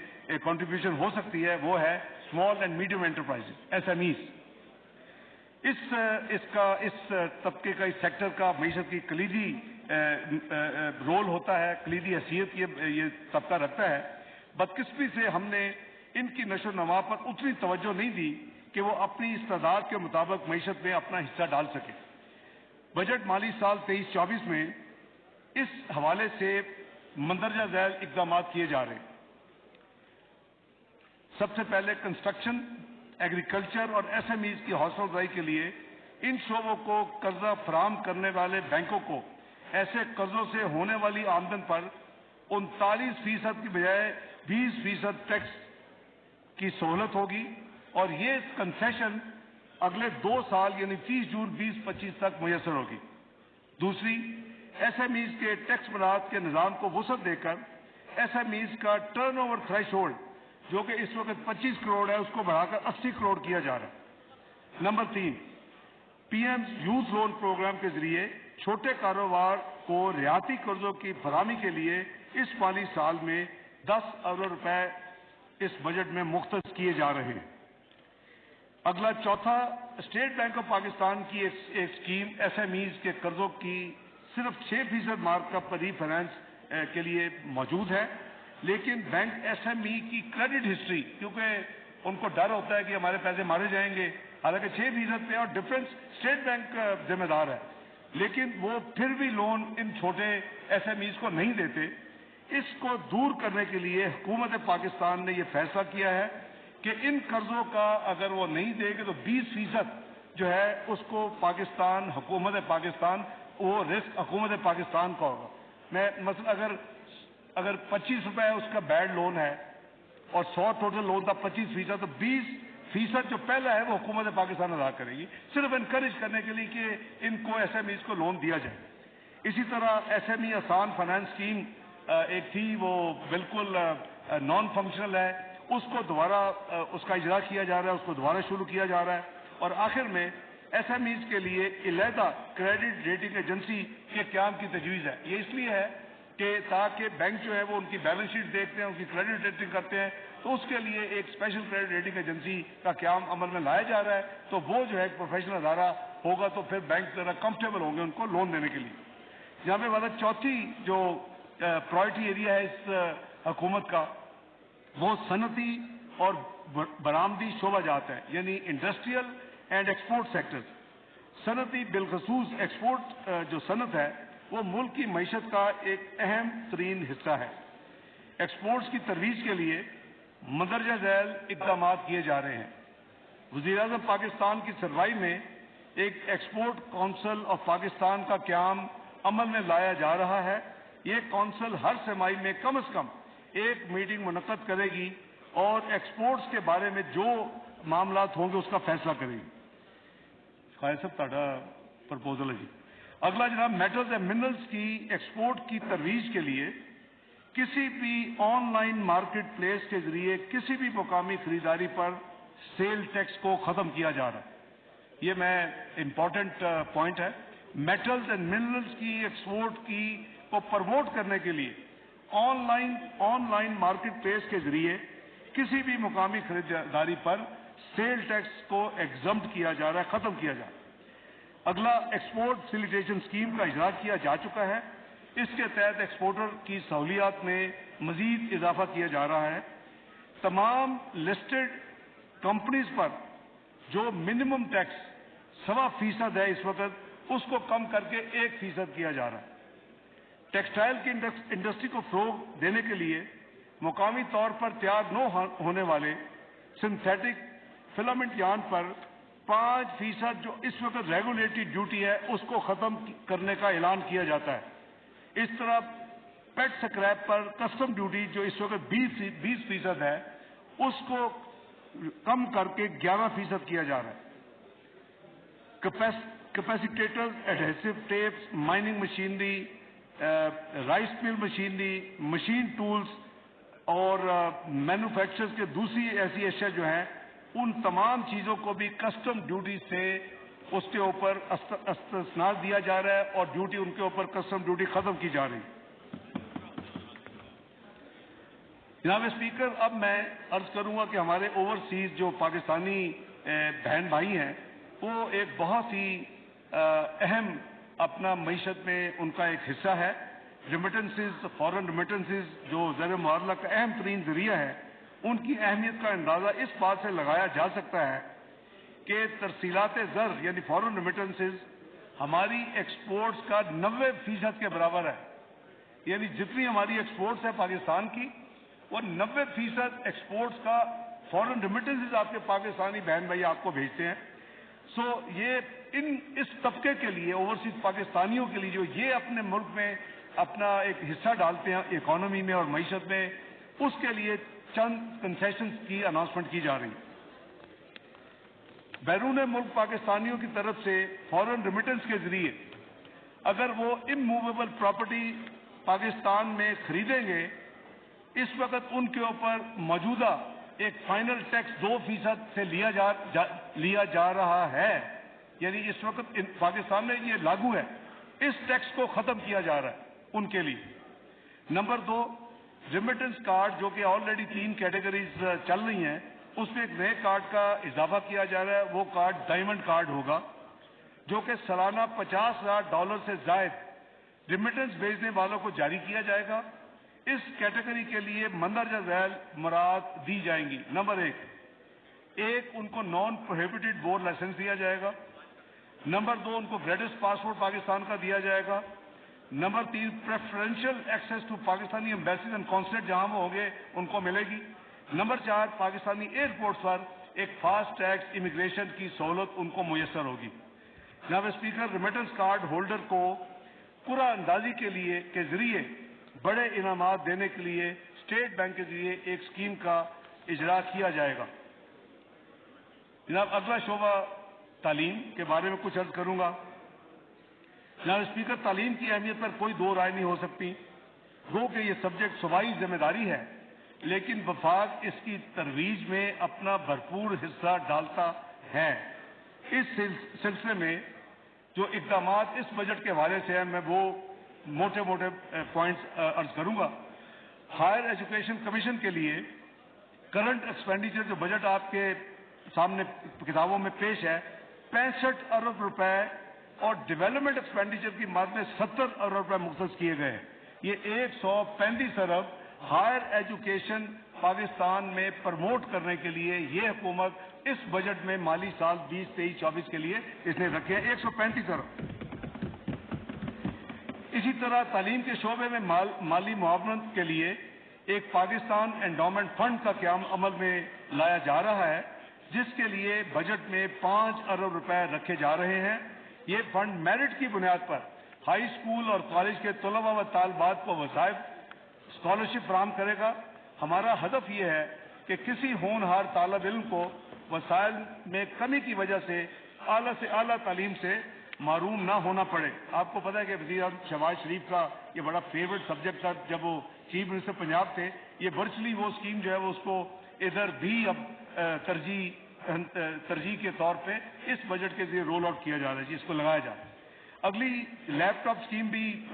کنٹریبیوشن ہو سکتی ہے وہ ہے small and medium enterprise, S M Es. اس طبقے کا, اس سیکٹر کا معیشت کی کلیدی رول ہوتا ہے, کلیدی حیثیت یہ طبقہ رکھتا ہے. بدقسمتی سے ہم نے ان کی نشو و نما پر اتنی توجہ نہیں دی کہ وہ اپنی استعداد کے مطابق معیشت میں اپنا حصہ ڈال سکے. بجٹ مالی سال 23-24 میں اس حوالے سے مندرجہ ذیل اقدامات کیے جا رہے ہیں. سب سے پہلے کنسٹرکشن, ایگریکلچر اور ایس ایم ایز کی حوصلہ افزائی کے لیے ان شعبوں کو قرضہ فراہم کرنے والے بینکوں کو ایسے قرضوں سے ہونے والی آمدن پر 39% کی بجائے 20% ٹیکس کی سہولت ہوگی, اور یہ کنسیشن اگلے 2 سال یعنی 30 جون 2025 تک میسر ہوگی. دوسری, ایس ایم ایز کے ٹیکس براعت کے نظام کو وسعت دے کر ایس ایم ایز کا ٹرن اوور تھریش ہولڈ جو کہ اس وقت 25 کروڑ ہے اس کو بڑھا کر 80 کروڑ کیا جا رہا ہے. Number 3, P M youth loan program کے ذریعے چھوٹے کاروبار کو رعایتی قرضوں کی فراہمی کے لیے اس مالی سال میں 10 ارب روپے اس بجٹ میں مختص کیے جا رہے ہیں. اگلا چوتھا, اسٹیٹ بینک آف پاکستان کی ایک اسکیم ایس ایم ایز کے قرضوں کی صرف 6% مارک اپ پر ری فائنانس کے لیے موجود ہے, لیکن بینک ایس ایم ای کی کریڈٹ ہسٹری, کیونکہ ان کو ڈر ہوتا ہے کہ ہمارے پیسے مارے جائیں گے, حالانکہ 6% پہ اور ڈفرینس اسٹیٹ بینک ذمہ دار ہے, لیکن وہ پھر بھی لون ان چھوٹے ایس ایم ایز کو نہیں دیتے. اس کو دور کرنے کے لیے حکومت پاکستان نے یہ فیصلہ کیا ہے کہ ان قرضوں کا اگر وہ نہیں دے گے تو 20% جو ہے اس کو پاکستان, حکومت پاکستان, وہ رسک حکومت پاکستان کا ہوگا. میں مثلا اگر 25 روپے اس کا بیڈ لون ہے اور 100 ٹوٹل لون تھا 25%, تو 20% جو پہلا ہے وہ حکومت پاکستان ادا کرے گی, صرف انکریج کرنے کے لیے کہ ان کو ایس ایم ایز کو لون دیا جائے. اسی طرح ایس ایم ای آسان فائنانس اسکیم ایک تھی, وہ بالکل نان فنکشنل ہے, اس کو دوبارہ اس کا اجرا کیا جا رہا ہے, اس کو دوبارہ شروع کیا جا رہا ہے. اور آخر میں ایس ایم ایز کے لیے علیحدہ کریڈٹ ریٹنگ ایجنسی کے قیام کی تجویز ہے. یہ اس لیے ہے کہ تاکہ بینک جو ہے وہ ان کی بیلنس شیٹ دیکھتے ہیں, ان کی کریڈٹ ریٹنگ کرتے ہیں, تو اس کے لیے ایک اسپیشل کریڈٹ ریٹنگ ایجنسی کا قیام عمل میں لایا جا رہا ہے. تو وہ جو ہے ایک پروفیشنل ادارہ ہوگا تو پھر بینک ذرا کمفرٹیبل ہوں گے ان کو لون دینے کے لیے. یہاں پہ بات چوتھی جو پرائرٹی ایریا ہے اس حکومت کا وہ صنعتی اور برآمدی شعبہ جات ہے, یعنی انڈسٹریل اینڈ ایکسپورٹ سیکٹر. صنعتی بالخصوص ایکسپورٹ جو صنعت ہے وہ ملک کی معیشت کا ایک اہم ترین حصہ ہے. ایکسپورٹس کی ترویج کے لیے مندرجہ ذیل اقدامات کیے جا رہے ہیں. وزیر اعظم پاکستان کی سربراہی میں ایک ایکسپورٹ کونسل آف پاکستان کا قیام عمل میں لایا جا رہا ہے. یہ کونسل ہر سہ ماہی میں کم از کم ایک میٹنگ منعقد کرے گی اور ایکسپورٹس کے بارے میں جو معاملات ہوں گے اس کا فیصلہ کرے گی. خواجہ صاحب تہاڈا پرپوزل ہے جی. اگلا جناب میٹلز اینڈ منرلز کی ایکسپورٹ کی ترویج کے لیے کسی بھی آن لائن مارکیٹ پلیس کے ذریعے کسی بھی مقامی خریداری پر سیل ٹیکس کو ختم کیا جا رہا ہے. یہ میں امپورٹنٹ پوائنٹ ہے. میٹلز اینڈ منرلز کی ایکسپورٹ کی کو پروموٹ کرنے کے لیے آن لائن مارکیٹ پلیس کے ذریعے کسی بھی مقامی خریداری پر سیل ٹیکس کو ایگزمپٹ کیا جا رہا ہے, ختم کیا جا رہا ہے. اگلا ایکسپورٹ فیسیلیٹیشن اسکیم کا اجرا کیا جا چکا ہے. اس کے تحت ایکسپورٹر کی سہولیات میں مزید اضافہ کیا جا رہا ہے. تمام لسٹڈ کمپنیز پر جو منیمم ٹیکس 1.25% ہے اس وقت, اس کو کم کر کے 1% کیا جا رہا ہے. ٹیکسٹائل کی انڈسٹری کو فروغ دینے کے لیے مقامی طور پر تیار نہ ہونے والے سنتھیٹک فلامنٹ یارن پر 5% جو اس وقت ریگولیٹری ڈیوٹی ہے اس کو ختم کرنے کا اعلان کیا جاتا ہے. اس طرح پیٹ سکریپ پر کسٹم ڈیوٹی جو اس وقت 20% ہے اس کو کم کر کے 11% کیا جا رہا ہے. Capacitors, adhesive tapes, mining machinery, rice mill machinery, machine tools اور مینوفیکچرز کے دوسری ایسی اشیاء جو ہیں ان تمام چیزوں کو بھی کسٹم ڈیوٹی سے اس کے اوپر استثناء دیا جا رہا ہے اور ڈیوٹی ان کے اوپر کسٹم ڈیوٹی ختم کی جا رہی ہے. جناب اسپیکر, اب میں عرض کروں گا کہ ہمارے اوورسیز جو پاکستانی بہن بھائی ہیں وہ ایک بہت ہی اہم اپنا معیشت میں ان کا ایک حصہ ہے. ریمیٹنسز, فورن ریمیٹنسز جو زیر معاملہ کا اہم ترین ذریعہ ہے, ان کی اہمیت کا اندازہ اس بات سے لگایا جا سکتا ہے کہ ترسیلات زر یعنی فورن ریمیٹنسز ہماری ایکسپورٹس کا 90% کے برابر ہے. یعنی جتنی ہماری ایکسپورٹس ہے پاکستان کی وہ 90% ایکسپورٹس کا فورن ریمیٹنسز آپ کے پاکستانی بہن بھائی آپ کو بھیجتے ہیں. یہ اس طبقے کے لیے, اوورسیز پاکستانیوں کے لیے جو یہ اپنے ملک میں اپنا ایک حصہ ڈالتے ہیں اکانومی میں اور معیشت میں, اس کے لیے چند کنسیشنز کی اناؤنسمنٹ کی جا رہی ہے. بیرون ملک پاکستانیوں کی طرف سے فورن ریمیٹنس کے ذریعے اگر وہ اموویبل پراپرٹی پاکستان میں خریدیں گے, اس وقت ان کے اوپر موجودہ ایک فائنل ٹیکس 2% سے لیا جا رہا ہے. یعنی اس وقت پاکستان میں یہ لاگو ہے. اس ٹیکس کو ختم کیا جا رہا ہے ان کے لیے. نمبر 2, ریمیٹنس کارڈ جو کہ آلریڈی 3 کیٹیگریز چل رہی ہیں, اس میں ایک نئے کارڈ کا اضافہ کیا جا رہا ہے. وہ کارڈ ڈائمنڈ کارڈ ہوگا جو کہ سالانہ $50,000 سے زائد ریمیٹنس بھیجنے والوں کو جاری کیا جائے گا. اس کیٹیگری کے لیے مندرجہ ذیل مراعات دی جائیں گی. نمبر 1, ان کو نان پروہیبٹڈ بور لائسنس دیا جائے گا. نمبر 2, ان کو گریڈس پاسپورٹ پاکستان کا دیا جائے گا. Number 3, preferential access to Pakistani embassies and consulate جہاں وہ ہوں گے ان کو ملے گی. نمبر 4, پاکستانی ایئرپورٹس پر ایک فاسٹ ٹریک امیگریشن کی سہولت ان کو میسر ہوگی. جناب اسپیکر, ریمیٹنس کارڈ ہولڈر کو قرعہ اندازی کے ذریعے بڑے انعامات دینے کے لیے اسٹیٹ بینک کے ذریعے ایک اسکیم کا اجرا کیا جائے گا. جناب اگلا شعبہ تعلیم کے بارے میں کچھ عرض کروں گا. جناب اسپیکر, تعلیم کی اہمیت پر کوئی دو رائے نہیں ہو سکتی. گو کہ یہ سبجیکٹ صوبائی ذمہ داری ہے, لیکن وفاق اس کی ترویج میں اپنا بھرپور حصہ ڈالتا ہے. اس سلسلے میں جو اقدامات اس بجٹ کے حوالے سے ہیں میں وہ موٹے پوائنٹس عرض کروں گا. ہائر ایجوکیشن کمیشن کے لیے کرنٹ ایکسپینڈیچر جو بجٹ آپ کے سامنے کتابوں میں پیش ہے 65 ارب روپے اور ڈیولپمنٹ ایکسپینڈیچر کی مد میں 70 ارب روپے مختص کیے گئے ہیں. یہ 135 ارب ہائر ایجوکیشن پاکستان میں پروموٹ کرنے کے لیے یہ حکومت اس بجٹ میں مالی سال 2023-24 کے لیے اس نے رکھے ہیں 135 ارب. اسی طرح تعلیم کے شعبے میں مالی معاونت کے لیے ایک پاکستان انڈومنٹ فنڈ کا قیام عمل میں لایا جا رہا ہے, جس کے لیے بجٹ میں 5 ارب روپے رکھے جا رہے ہیں. یہ فنڈ میرٹ کی بنیاد پر ہائی اسکول اور کالج کے طلباء و طالبات کو وظائف اسکالرشپ فراہم کرے گا. ہمارا ہدف یہ ہے کہ کسی ہونہار طالب علم کو وسائل میں کمی کی وجہ سے اعلیٰ تعلیم سے محروم نہ ہونا پڑے. آپ کو پتہ ہے کہ وزیر اعظم شہباز شریف کا یہ بڑا فیوریٹ سبجیکٹ تھا جب وہ چیف منسٹر پنجاب تھے. یہ ورچولی وہ اسکیم جو ہے وہ اس کو ادھر بھی اب ترجیح کے طور پہ اس بجٹ کے ذریعے رول آؤٹ کیا جا رہا ہے جی, اس کو لگایا جا رہا ہے. اگلی لیپ ٹاپ اسکیم بھی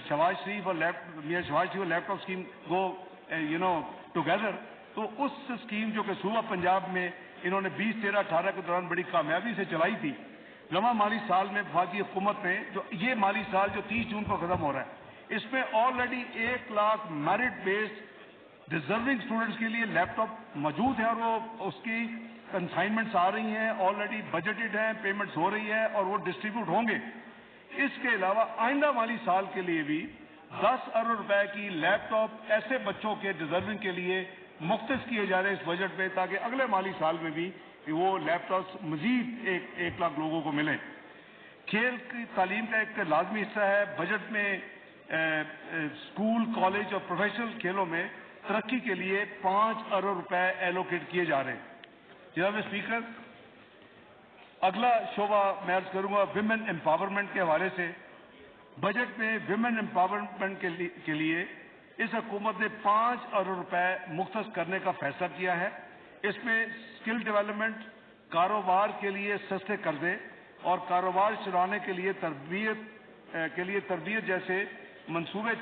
شہباز شریف اور میاں شہباز شریف اور لیپ ٹاپ اسکیم گو ٹوگیدر. تو اس اسکیم جو کہ صوبہ پنجاب میں انہوں نے 2013-18 کے دوران بڑی کامیابی سے چلائی تھی, رواں مالی سال میں وفاقی حکومت نے جو یہ مالی سال جو 30 جون کو ختم ہو رہا ہے اس میں already 1 lakh merit based deserving students کے لیے لیپ ٹاپ موجود ہیں اور وہ اس کی کنسائنمنٹس آ رہی ہیں, آلریڈی بجٹڈ ہیں, پیمنٹس ہو رہی ہے اور وہ ڈسٹریبیوٹ ہوں گے. اس کے علاوہ آئندہ مالی سال کے لیے بھی 10 ارب روپے کی لیپ ٹاپ ایسے بچوں کے ڈیزرونگ کے لیے مختص کیے جا رہے ہیں اس بجٹ میں, تاکہ اگلے مالی سال میں بھی وہ لیپ ٹاپس مزید 1 لاکھ لوگوں کو ملیں. کھیل کی تعلیم کا ایک لازمی حصہ ہے. بجٹ میں اسکول, کالج اور پروفیشنل کھیلوں میں ترقی کے لیے 5 ارب روپے ایلوکیٹ کیے جا رہے ہیں. جناب اسپیکر, اگلا شعبہ میں عرض کروں گا ویمن امپاورمنٹ کے حوالے سے. بجٹ میں ویمن امپاورمنٹ کے لیے اس حکومت نے 5 ارب روپے مختص کرنے کا فیصلہ کیا ہے. اس میں اسکل ڈیولپمنٹ, کاروبار کے لیے سستے قرضے اور کاروبار چلانے کے لیے تربیت جیسے منصوبے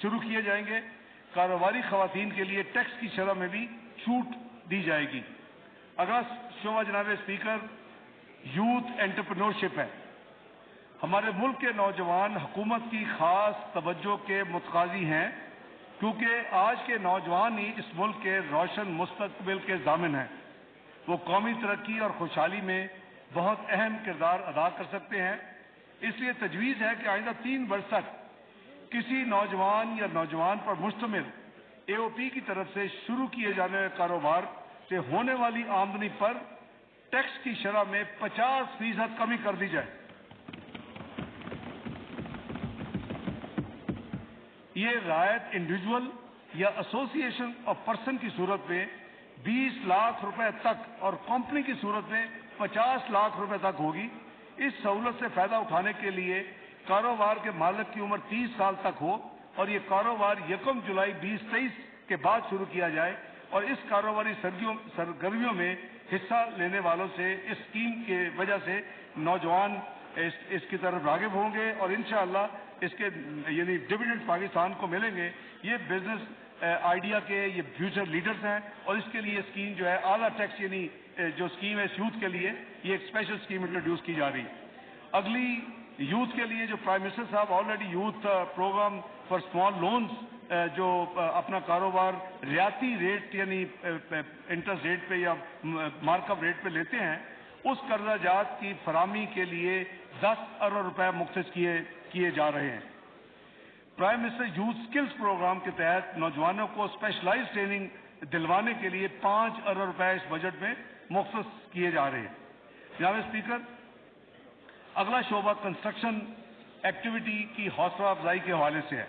شروع کیے جائیں گے. کاروباری خواتین کے لیے ٹیکس کی شرح میں بھی چھوٹ دی جائے گی. اگلا شعبہ جناب اسپیکر یوتھ انٹرپرینورشپ ہے. ہمارے ملک کے نوجوان حکومت کی خاص توجہ کے متقاضی ہیں, کیونکہ آج کے نوجوان ہی اس ملک کے روشن مستقبل کے ضامن ہیں. وہ قومی ترقی اور خوشحالی میں بہت اہم کردار ادا کر سکتے ہیں. اس لیے تجویز ہے کہ آئندہ 3 برس تک کسی نوجوان یا نوجوان پر مشتمل AOP کی طرف سے شروع کیے جانے والے کاروبار سے ہونے والی آمدنی پر ٹیکس کی شرح میں 50% کمی کر دی جائے. یہ رعایت انڈیویجول یا ایسوسیشن آف پرسن کی صورت میں 20 لاکھ روپے تک اور کمپنی کی صورت میں 50 لاکھ روپے تک ہوگی. اس سہولت سے فائدہ اٹھانے کے لیے کاروبار کے مالک کی عمر 30 سال تک ہو اور یہ کاروبار 1 جولائی 2023 کے بعد شروع کیا جائے, اور اس کاروباری سرگرمیوں میں حصہ لینے والوں سے اس اسکیم کی وجہ سے نوجوان اس کی طرف راغب ہوں گے اور انشاءاللہ اس کے یعنی ڈویڈنڈ پاکستان کو ملیں گے. یہ بزنس آئیڈیا کے یہ فیوچر لیڈرز ہیں اور اس کے لیے اسکیم جو ہے اعلیٰ ٹیکس یعنی جو اسکیم ہے یوتھ کے لیے یہ ایک اسپیشل اسکیم انٹروڈیوس کی جا رہی ہے. اگلی یوتھ کے لیے جو پرائم منسٹر صاحب already youth program for small loans جو اپنا کاروبار رعایتی ریٹ یعنی انٹرسٹ ریٹ پہ یا مارک اپ ریٹ پہ لیتے ہیں, اس قرضہ جات کی فراہمی کے لیے 10 ارب روپے مختص کیے جا رہے ہیں. Prime minister youth skills program کے تحت نوجوانوں کو اسپیشلائز ٹریننگ دلوانے کے لیے 5 ارب روپے اس بجٹ میں مختص کیے جا رہے ہیں. جناب اسپیکر, اگلا شعبہ کنسٹرکشن ایکٹیویٹی کی حوصلہ افزائی کے حوالے سے ہے.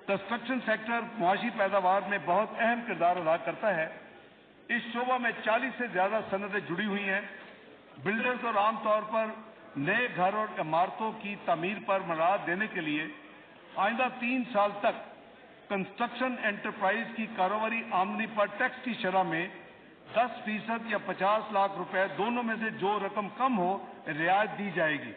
کنسٹرکشن سیکٹر معاشی پیداوار میں بہت اہم کردار ادا کرتا ہے. اس شعبہ میں 40 سے زیادہ صنعتیں جڑی ہوئی ہیں. بلڈرز اور عام طور پر نئے گھر اور عمارتوں کی تعمیر پر مراعات دینے کے لیے آئندہ 3 سال تک کنسٹرکشن انٹرپرائز کی کاروباری آمدنی پر ٹیکس کی شرح میں 10% یا 50 لاکھ روپے دونوں میں سے جو رقم کم ہو رعایت دی جائے گی.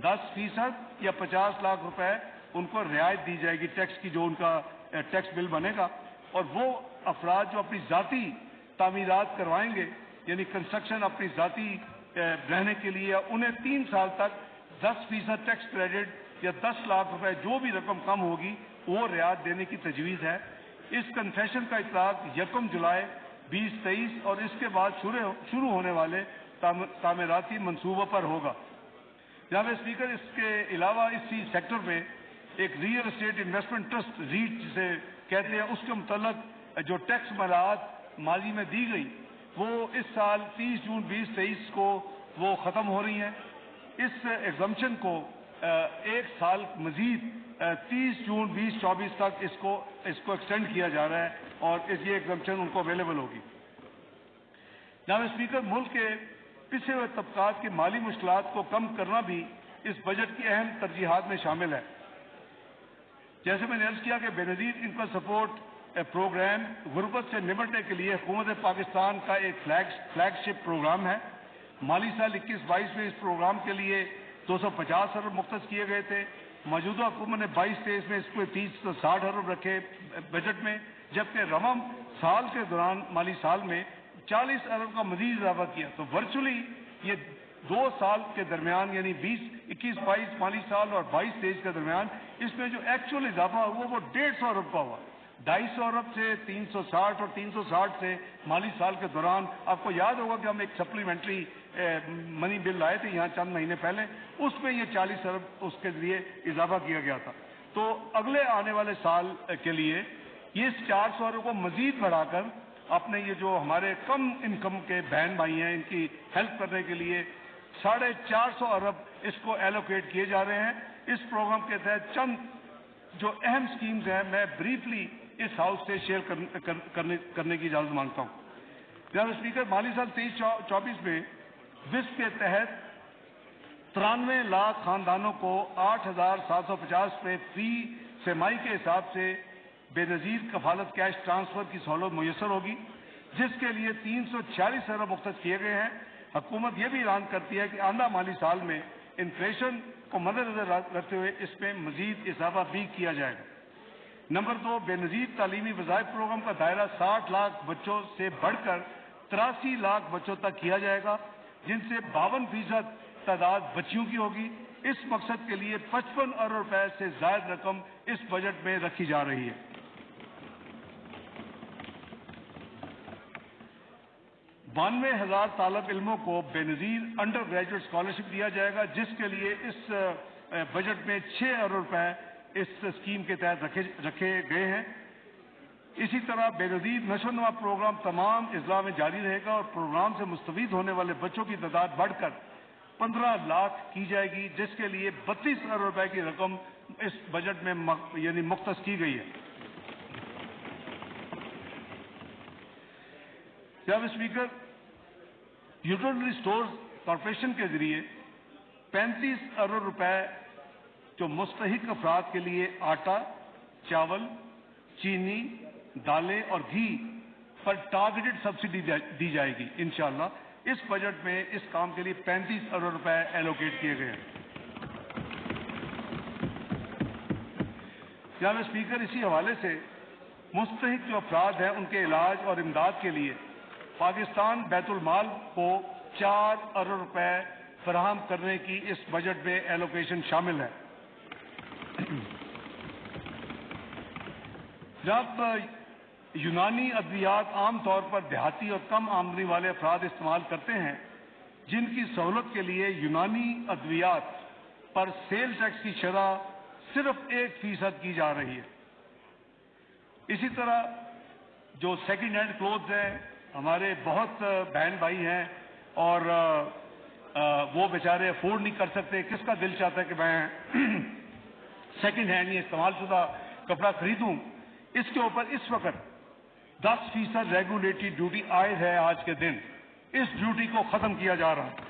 10% یا 50 لاکھ روپے ان کو رعایت دی جائے گی ٹیکس کی, جو ان کا ٹیکس بل بنے گا. اور وہ افراد جو اپنی ذاتی تعمیرات کروائیں گے یعنی کنسٹرکشن اپنی ذاتی رہنے کے لیے, انہیں 3 سال تک 10% ٹیکس کریڈٹ یا 10 لاکھ روپے جو بھی رقم کم ہوگی وہ رعایت دینے کی تجویز ہے. اس کنسیشن کا اطلاق 1 جولائی 2023 اور اس کے بعد شروع ہونے والے تعمیراتی منصوبوں پر ہوگا. جناب اسپیکر, اس کے علاوہ اسی سیکٹر میں ایک real estate investment trust rate جسے کہتے ہیں, اس کے متعلق جو ٹیکس مراعات ماضی میں دی گئی وہ اس سال 30 جون 2023 کو وہ ختم ہو رہی ہیں. اس ایگزمپشن کو ایک سال مزید 30 جون 2024 تک اس کو ایکسٹینڈ کیا جا رہا ہے اور یہ ایگزمپشن ان کو اویلیبل ہوگی۔ جناب اسپیکر، ملک کے پچھڑے ہوئے طبقات کی مالی مشکلات کو کم کرنا بھی اس بجٹ کی اہم ترجیحات میں شامل ہے۔ جیسے میں نے عرض کیا کہ بے نظیر انکم سپورٹ پروگرام غربت سے نمٹنے کے لیے حکومت پاکستان کا ایک فلیگ شپ پروگرام ہے۔ مالی سال 21-22 میں اس پروگرام کے لیے 250 ارب مختص کیے گئے تھے۔ موجودہ حکومت نے 22-23 میں اس کو 30-60 ارب رکھے بجٹ میں، جبکہ رواں سال کے دوران مالی سال میں 40 ارب کا مزید اضافہ کیا۔ تو ورچولی یہ 2 سال کے درمیان یعنی 21-22 مالی سال اور 22-23 کے درمیان اس میں جو ایکچوئل اضافہ ہوا وہ 150 ارب کا ہوا۔ 250 ارب سے 360 اور 360 سے مالی سال کے دوران آپ کو یاد ہوگا کہ ہم ایک سپلیمنٹری منی بل لائے تھے یہاں چند مہینے پہلے، اس میں یہ 40 ارب اس کے ذریعے اضافہ کیا گیا تھا۔ تو اگلے آنے والے سال کے لیے یہ 400 ارب کو مزید بڑھا کر اپنے یہ جو ہمارے کم انکم کے بہن بھائی ہیں ان کی ہیلپ کرنے کے لیے 450 ارب اس کو ایلوکیٹ کیے جا رہے ہیں۔ اس پروگرام کے تحت چند جو اہم سکیمز ہیں میں بریفلی اس ہاؤس سے شیئر کرنے کی اجازت مانگتا ہوں۔ جناب اسپیکر، مالی سال 23-24 میں وسپ کے تحت 93 لاکھ خاندانوں کو 8,750 روپے فی سرمائی کے حساب سے بے نظیر کفالت کیش ٹرانسفر کی سہولت میسر ہوگی، جس کے لیے 346 ارب مختص کیے گئے ہیں۔ حکومت یہ بھی اعلان کرتی ہے کہ آئندہ مالی سال میں انفلیشن کو مد نظر رکھتے ہوئے اس میں مزید اضافہ بھی کیا جائے گا۔ نمبر 2، بے نظیر تعلیمی وظائف پروگرام کا دائرہ 60 لاکھ بچوں سے بڑھ کر 83 لاکھ بچوں تک کیا جائے گا، جن سے 52% تعداد بچیوں کی ہوگی۔ اس مقصد کے لیے 55 ارب روپے سے زائد رقم اس بجٹ میں رکھی جا رہی ہے۔ 92,000 طالب علموں کو بے نظیر انڈر گریجویٹ اسکالرشپ دیا جائے گا، جس کے لیے اس بجٹ میں 6 ارب روپے اس اسکیم کے تحت رکھے گئے ہیں۔ اسی طرح بے نظیر نشو و نما پروگرام تمام اضلاع میں جاری رہے گا اور پروگرام سے مستفید ہونے والے بچوں کی تعداد بڑھ کر 15 لاکھ کی جائے گی، جس کے لیے 32 ارب روپے کی رقم اس بجٹ میں یعنی مختص کی گئی ہے۔ جناب اسپیکر، یوٹیلیٹی اسٹورز کارپوریشن کے ذریعے 35 ارب روپے جو مستحق افراد کے لیے آٹا، چاول، چینی، دالیں اور گھی پر ٹارگیٹڈ سبسڈی دی جائے گی انشاءاللہ۔ اس بجٹ میں اس کام کے لیے 35 ارب روپے ایلوکیٹ کیے گئے ہیں۔ جناب اسپیکر، اسی حوالے سے مستحق جو افراد ہیں ان کے علاج اور امداد کے لیے پاکستان بیت المال کو 4 ارب روپے فراہم کرنے کی اس بجٹ میں ایلوکیشن شامل ہے۔ جب یونانی ادویات عام طور پر دیہاتی اور کم آمدنی والے افراد استعمال کرتے ہیں، جن کی سہولت کے لیے یونانی ادویات پر سیل ٹیکس کی شرح صرف 1% کی جا رہی ہے۔ اسی طرح جو سیکنڈ ہینڈ کلوتھز ہیں، ہمارے بہت بہن بھائی ہیں اور وہ بیچارے افورڈ نہیں کر سکتے، کس کا دل چاہتا ہے کہ میں سیکنڈ ہینڈ یا استعمال شدہ کپڑا خریدوں، اس کے اوپر اس وقت 10% ریگولیٹری ڈیوٹی عائد ہے۔ آج کے دن اس ڈیوٹی کو ختم کیا جا رہا ہے۔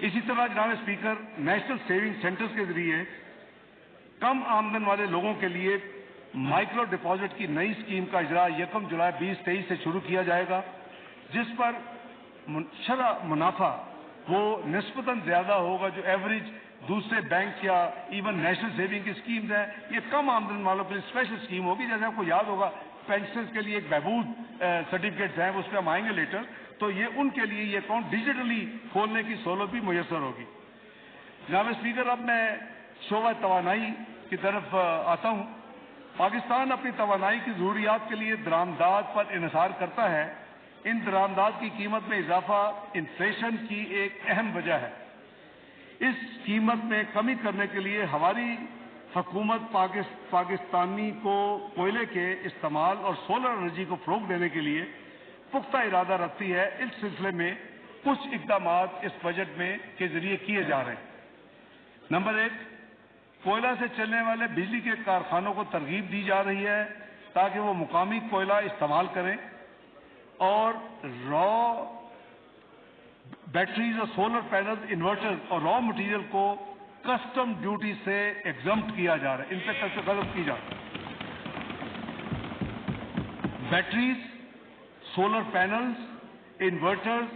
اسی طرح جناب اسپیکر، نیشنل سیونگ سینٹرز کے ذریعے کم آمدن والے لوگوں کے لیے مائکرو ڈپازٹ کی نئی اسکیم کا اجرا 1 جولائی 2023 سے شروع کیا جائے گا، جس پر شرح منافع وہ نسبتاً زیادہ ہوگا جو ایوریج دوسرے بینک یا ایون نیشنل سیونگ کی اسکیمز ہیں۔ یہ کم آمدن والوں کے لیے اسپیشل اسکیم ہوگی۔ جیسے آپ کو یاد ہوگا پینشنز کے لیے ایک بہبود سرٹیفکیٹس ہیں، اس پہ ہم آئیں گے لیٹر، تو یہ ان کے لیے یہ اکاؤنٹ ڈیجیٹلی کھولنے کی سہولت بھی میسر ہوگی۔ جناب اسپیکر، اب میں شعبہ توانائی کی طرف آتا ہوں۔ پاکستان اپنی توانائی کی ضروریات کے لیے درآمدات پر انحصار کرتا ہے۔ ان درآمدات کی قیمت میں اضافہ انفلیشن کی ایک اہم وجہ ہے۔ اس قیمت میں کمی کرنے کے لیے ہماری حکومت پاکستانی کو کوئلے کے استعمال اور سولر انرجی کو فروغ دینے کے لیے پختہ ارادہ رکھتی ہے۔ اس سلسلے میں کچھ اقدامات اس بجٹ میں کے ذریعے کیے جا رہے ہیں۔ نمبر 1، کوئلہ سے چلنے والے بجلی کے کارخانوں کو ترغیب دی جا رہی ہے تاکہ وہ مقامی کوئلہ استعمال کریں اور را بیٹریز اور سولر پینل، انورٹر اور را مٹیریل کو کسٹم ڈیوٹی سے ایگزمپٹ کیا جا رہا ہے، ان پہ غلط کی جا رہی ہے۔ بیٹریز، سولر پینلز، انورٹرز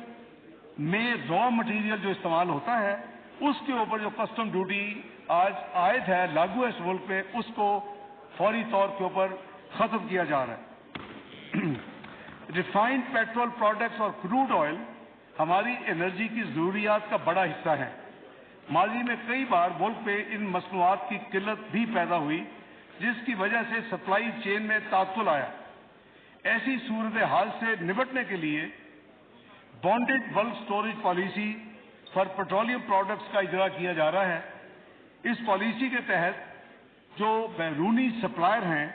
میں را مٹیریل جو استعمال ہوتا ہے اس کے اوپر جو کسٹم ڈیوٹی آج عائد ہے، لاگو ہے اس ملک پہ، اس کو فوری طور کے اوپر ختم کیا جا رہا ہے۔ ریفائنڈ پیٹرول پروڈکٹس اور کروڈ آئل ہماری انرجی کی ضروریات کا بڑا حصہ ہے۔ ماضی میں کئی بار ملک پہ ان مصنوعات کی قلت بھی پیدا ہوئی جس کی وجہ سے سپلائی چین میں تعطل آیا۔ ایسی صورتحال سے نمٹنے کے لیے bonded bulk storage policy for petroleum products کا اجرا کیا جا رہا ہے۔ اس پالیسی کے تحت جو بیرونی سپلائر ہیں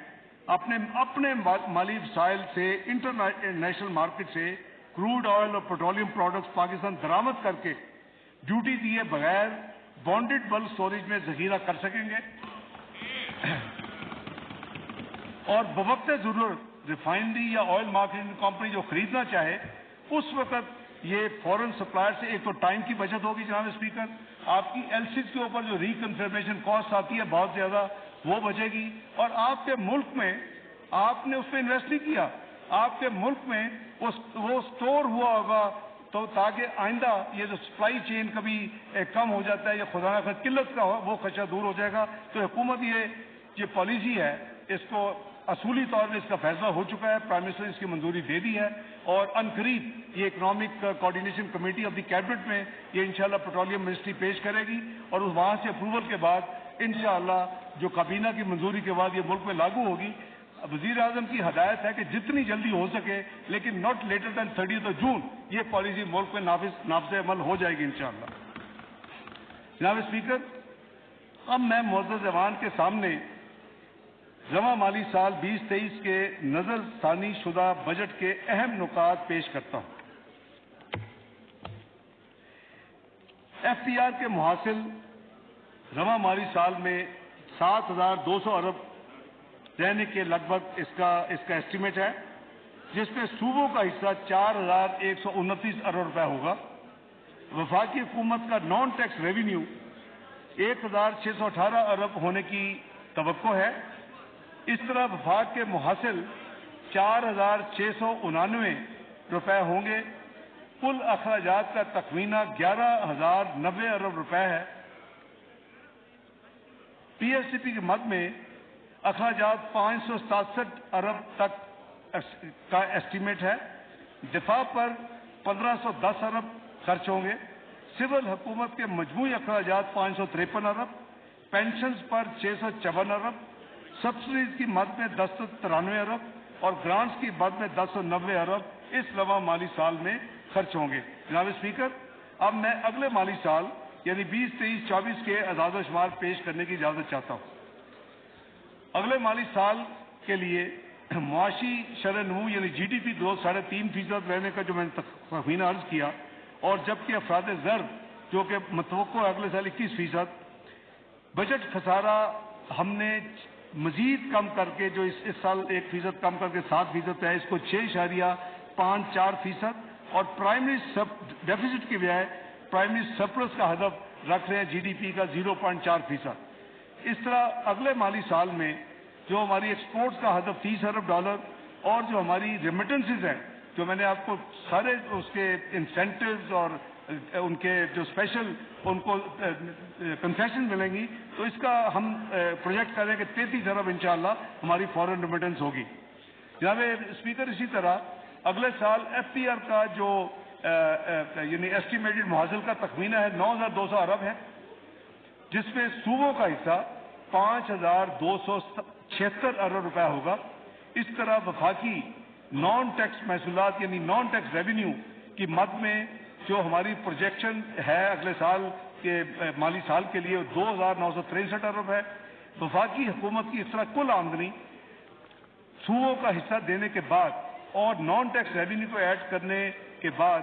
اپنے مالی وسائل سے انٹرنیشنل مارکیٹ سے کروڈ آئل اور پیٹرولیم پروڈکٹس پاکستان درآمد کر کے ڈیوٹی دیے بغیر بانڈڈ بلک سٹوریج میں ذخیرہ کر سکیں گے اور بوقت ضرورت ریفائنری یا آئل مارکیٹنگ کمپنی جو خریدنا چاہے اس وقت یہ فورن سپلائر سے ایک تو ٹائم کی بچت ہوگی جناب اسپیکر، آپ کی ایل سیز کے اوپر جو ریکنفرمیشن کاسٹ آتی ہے بہت زیادہ وہ بچے گی، اور آپ کے ملک میں آپ نے اس پہ انویسٹ نہیں کیا، آپ کے ملک میں وہ سٹور ہوا ہوگا تو تاکہ آئندہ یہ جو سپلائی چین کبھی کم ہو جاتا ہے یا خدا نخواستہ قلت کا وہ خدشہ دور ہو جائے گا۔ تو حکومت یہ پالیسی ہے اس کو اصولی طور پر اس کا فیصلہ ہو چکا ہے، پرائم منسٹر نے اس کی منظوری دے دی ہے اور عنقریب یہ economic coordination committee of the cabinet میں یہ انشاءاللہ پیٹرولیم منسٹری پیش کرے گی اور وہاں سے اپروول کے بعد انشاءاللہ جو کابینہ کی منظوری کے بعد یہ ملک میں لاگو ہوگی۔ وزیر اعظم کی ہدایت ہے کہ جتنی جلدی ہو سکے لیکن ناٹ لیٹر دین 30 جون یہ پالیسی ملک میں نافذ عمل ہو جائے گی انشاءاللہ۔ جناب اسپیکر، اب میں معزز ایوان کے سامنے رواں مالی سال 2023 کے نظر ثانی شدہ بجٹ کے اہم نکات پیش کرتا ہوں۔ ایف ٹی آر کے محاصل رواں مالی سال میں 7,200 ارب رہنے کے لگ بھگ اس کا ایسٹیمیٹ ہے، جس میں صوبوں کا حصہ 4,129 ارب روپے ہوگا۔ وفاقی حکومت کا نان ٹیکس ریونیو 1,618 ارب ہونے کی توقع ہے۔ اس طرح وفاق کے محاصل 4,699 روپے ہوں گے۔ کل اخراجات کا تخمینہ 11,090 ارب روپے ہے۔ پی ایس سی پی کے مد میں اخراجات 567 ارب تک کا ایسٹیمیٹ ہے۔ دفاع پر 1,510 ارب خرچ ہوں گے۔ سول حکومت کے مجموعی اخراجات 553 ارب، پینشنز پر 654 ارب، سبسڈیز کی مد میں 1093 ارب اور گرانٹس کی مد میں 1090 ارب اس رواں مالی سال میں خرچ ہوں گے۔ جناب اسپیکر، اب میں اگلے مالی سال یعنی 2023-24 کے اعداد و شمار پیش کرنے کی اجازت چاہتا ہوں۔ اگلے مالی سال کے لیے معاشی شرح نمو یعنی جی ڈی پی گروتھ 3.5% رہنے کا جو میں نے تخمینہ عرض کیا، اور جبکہ افراد زر جو کہ متوقع ہے اگلے سال 21%، بجٹ خسارہ ہم نے مزید کم کر کے جو اس سال 1% کم کر کے 7% ہے، اس کو 6.54% اور پرائمری ڈیفیسٹ کی بجائے پرائمری سرپلس کا ہدف رکھ رہے ہیں جی ڈی پی کا 0.4%۔ اس طرح اگلے مالی سال میں جو ہماری ایکسپورٹس کا ہدف $30 ارب اور جو ہماری ریمیٹنسز ہیں جو میں نے آپ کو سارے اس کے انسینٹیوز اور ان کے جو اسپیشل ان کو کنسیشن ملیں گی، تو اس کا ہم پروجیکٹ کریں کہ 33 ارب انشاءاللہ ہماری فورن ریمیٹنس ہوگی۔ جناب اسپیکر، اسی طرح اگلے سال ایف ٹی آر کا جو یعنی ایسٹیمیٹڈ محاصل کا تخمینہ ہے 9,200 ارب ہے، جس میں صوبوں کا حصہ 5,276 ارب روپے ہوگا۔ اس طرح وفاقی نان ٹیکس محصولات یعنی نان ٹیکس ریونیو کی مد میں جو ہماری پروجیکشن ہے اگلے سال کے مالی سال کے لیے 2,963 ارب ہے۔ وفاقی حکومت کی اس طرح کل آمدنی صوبوں کا حصہ دینے کے بعد اور نان ٹیکس ریونیو کو ایڈ کرنے کے بعد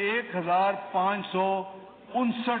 1,559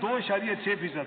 2.6%।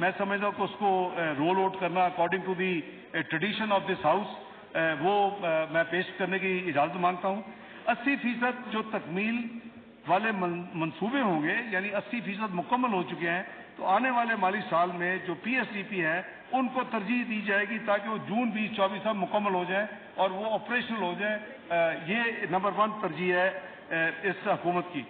میں سمجھتا ہوں کہ اس کو رول آؤٹ کرنا according to the tradition of this house وہ میں پیش کرنے کی اجازت مانگتا ہوں. 80% جو تکمیل والے منصوبے ہوں گے یعنی 80% مکمل ہو چکے ہیں, تو آنے والے مالی سال میں جو پی ایس ڈی پی ہے ان کو ترجیح دی جائے گی تاکہ وہ جون 2024 تک مکمل ہو جائیں اور وہ آپریشنل ہو جائیں. یہ نمبر 1 ترجیح ہے اس حکومت کی.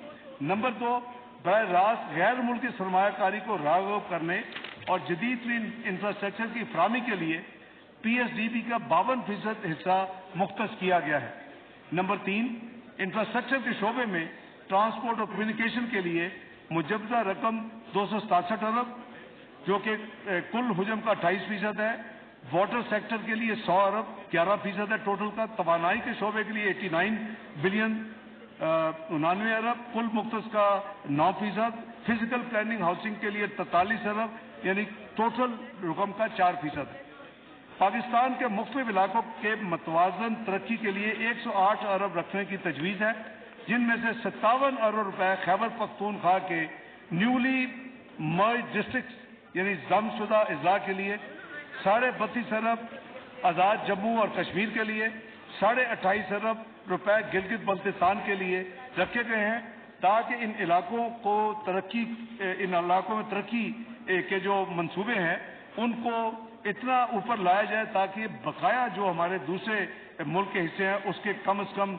نمبر 2, براہ راست غیر ملکی سرمایہ کاری کو راغب کرنے اور جدید ترین انفراسٹرکچر کی فراہمی کے لیے پی ایس ڈی پی کا 52% حصہ مختص کیا گیا ہے. نمبر 3, انفراسٹرکچر کے شعبے میں ٹرانسپورٹ اور کمیونیکیشن کے لیے مجوزہ رقم 267 ارب جو کہ کل حجم کا 28% ہے. واٹر سیکٹر کے لیے 100 ارب 11% ہے ٹوٹل کا. توانائی کے شعبے کے لیے 89 بلین 99 ارب کل مختص کا 9%. فزیکل پلاننگ ہاؤسنگ کے لیے 43 ارب یعنی ٹوٹل رقم کا 4%. پاکستان کے مختلف علاقوں کے متوازن ترقی کے لیے 108 ارب رکھنے کی تجویز ہے, جن میں سے 57 ارب روپے خیبر پختونخوا کے نیولی مرج ڈسٹرکٹس یعنی ضم شدہ اضلاع کے لیے, 32.5 ارب آزاد جموں اور کشمیر کے لیے, 28.5 ارب روپے گلگت بلتستان کے لیے رکھے گئے ہیں تاکہ ان علاقوں میں ترقی کے جو منصوبے ہیں ان کو اتنا اوپر لایا جائے تاکہ بقایا جو ہمارے دوسرے ملک کے حصے ہیں اس کے کم از کم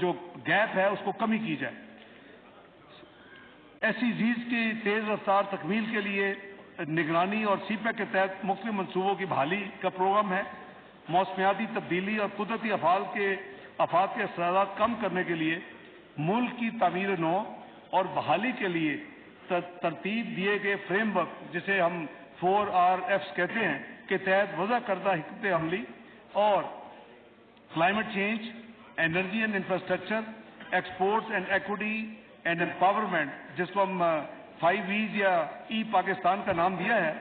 جو گیپ ہے اس کو کمی کی جائے. ایسی زیز کی تیز رفتار تکمیل کے لیے نگرانی اور سی پیک کے تحت مختلف منصوبوں کی بحالی کا پروگرام ہے. موسمیاتی تبدیلی اور قدرتی آفات کے اثرات کم کرنے کے لیے ملک کی تعمیر نو اور بحالی کے لیے ترتیب دیے گئے فریم ورک جسے ہم 4RFs کہتے ہیں کے تحت وضع کردہ حکمت عملی اور climate change, energy and infrastructure, exports and equity and empowerment جس کو ہم 5E's یا پاکستان کا نام دیا ہے,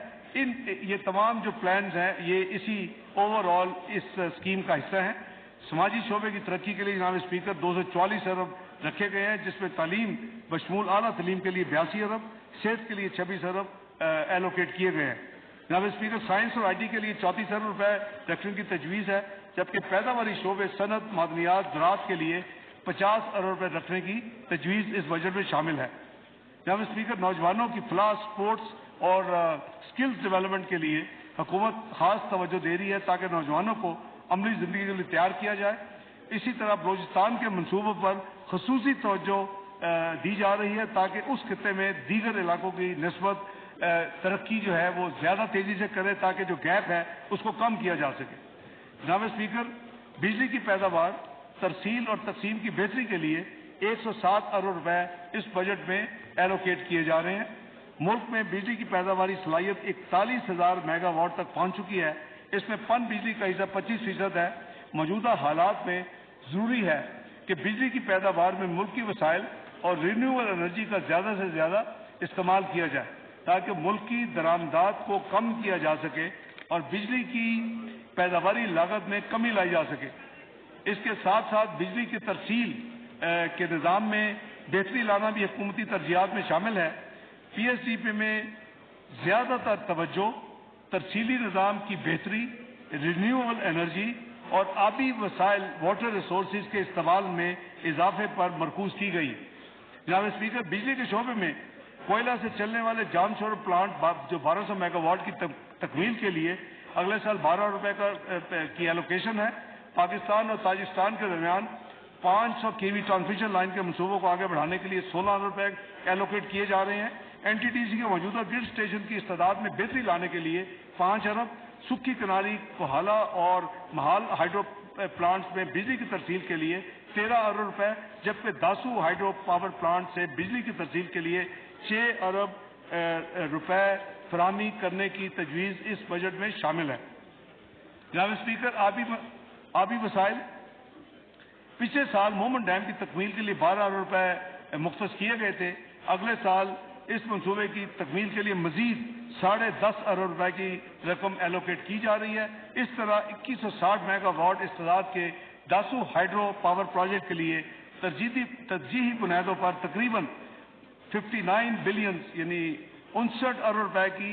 یہ تمام جو پلانز ہیں یہ اسی اوور آل اس اسکیم کا حصہ ہیں. سماجی شعبے کی ترقی کے لیے جناب اسپیکر 244 ارب رکھے گئے ہیں جس میں تعلیم بشمول اعلیٰ تعلیم کے لیے 82 ارب, صحت کے لیے 26 ارب ایلوکیٹ کیے گئے ہیں. جناب اسپیکر سائنس اور IT کے لیے 34 ارب روپے رکھنے کی تجویز ہے, جبکہ پیداواری شعبے صنعت معدنیات زراعت کے لیے 50 ارب روپے رکھنے کی تجویز اس بجٹ میں شامل ہے. جناب اسپیکر نوجوانوں کی فلاح, سپورٹس اور سکلز ڈیولپمنٹ کے لیے حکومت خاص توجہ دے رہی ہے تاکہ نوجوانوں کو عملی زندگی کے لیے تیار کیا جائے. اسی طرح بلوچستان کے منصوبوں پر خصوصی توجہ دی جا رہی ہے تاکہ اس خطے میں دیگر علاقوں کی نسبت ترقی جو ہے وہ زیادہ تیزی سے کرے تاکہ جو گیپ ہے اس کو کم کیا جا سکے. جناب اسپیکر بجلی کی پیداوار, ترسیل اور تقسیم کی بہتری کے لیے 107 ارب روپے اس بجٹ میں ایلوکیٹ کیے جا رہے ہیں. ملک میں بجلی کی پیداواری صلاحیت 41,000 میگا واٹ تک پہنچ چکی ہے. اس میں پن بجلی کا حصہ 25% ہے. موجودہ حالات میں ضروری ہے کہ بجلی کی پیداوار میں ملکی وسائل اور رینیوبل انرجی کا زیادہ سے زیادہ استعمال کیا جائے تاکہ ملکی درآمدات کو کم کیا جا سکے اور بجلی کی پیداواری لاگت میں کمی لائی جا سکے. اس کے ساتھ ساتھ بجلی کی ترسیل کے نظام میں بہتری لانا بھی حکومتی ترجیحات میں شامل ہے. پی ایس ڈی پی میں زیادہ تر توجہ ترسیلی نظام کی بہتری, رینیوبل انرجی اور آبی وسائل واٹر ریسورسز کے استعمال میں اضافے پر مرکوز کی گئی. جناب اسپیکر بجلی کے شعبے میں کوئلہ سے چلنے والے جان شور پلانٹ جو 1200 میگا واٹ کی تکمیل کے لیے اگلے سال 12 روپے کی ایلوکیشن ہے. پاکستان اور تاجکستان کے درمیان 500 kV ٹرانسمیشن لائن کے منصوبوں کو آگے بڑھانے کے لیے 16 ارب روپے ایلوکیٹ کیے جا رہے ہیں. NTTC کے موجودہ گرڈ اسٹیشن کی استعداد میں بہتری لانے کے لیے 5 ارب, سکھی کناری, کوہالہ اور محال ہائیڈرو پلانٹس میں بجلی کی ترسیل کے لیے 13 ارب روپے, جبکہ داسو ہائیڈرو پاور پلانٹ سے بجلی کی ترسیل کے لیے 6 ارب روپے فراہمی کرنے کی تجویز اس بجٹ میں شامل ہے. جناب اسپیکر آبی وسائل پچھلے سال مومن ڈیم کی تکمیل کے لیے 12 ارب روپے مختص کیے گئے تھے. اگلے سال اس منصوبے کی تکمیل کے لیے مزید 10.5 ارب روپے کی رقم ایلوکیٹ کی جا رہی ہے. اس طرح 2160 میگا واٹ استعداد کے داسو ہائیڈرو پاور پروجیکٹ کے لیے ترجیحی بنیادوں پر تقریباً 59 بلین یعنی 59 ارب روپے کی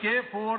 K4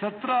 17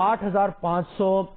8,500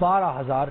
12,000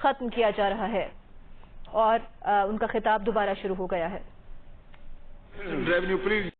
ختم کیا جا رہا ہے اور ان کا خطاب دوبارہ شروع ہو گیا ہے. Revenue, please.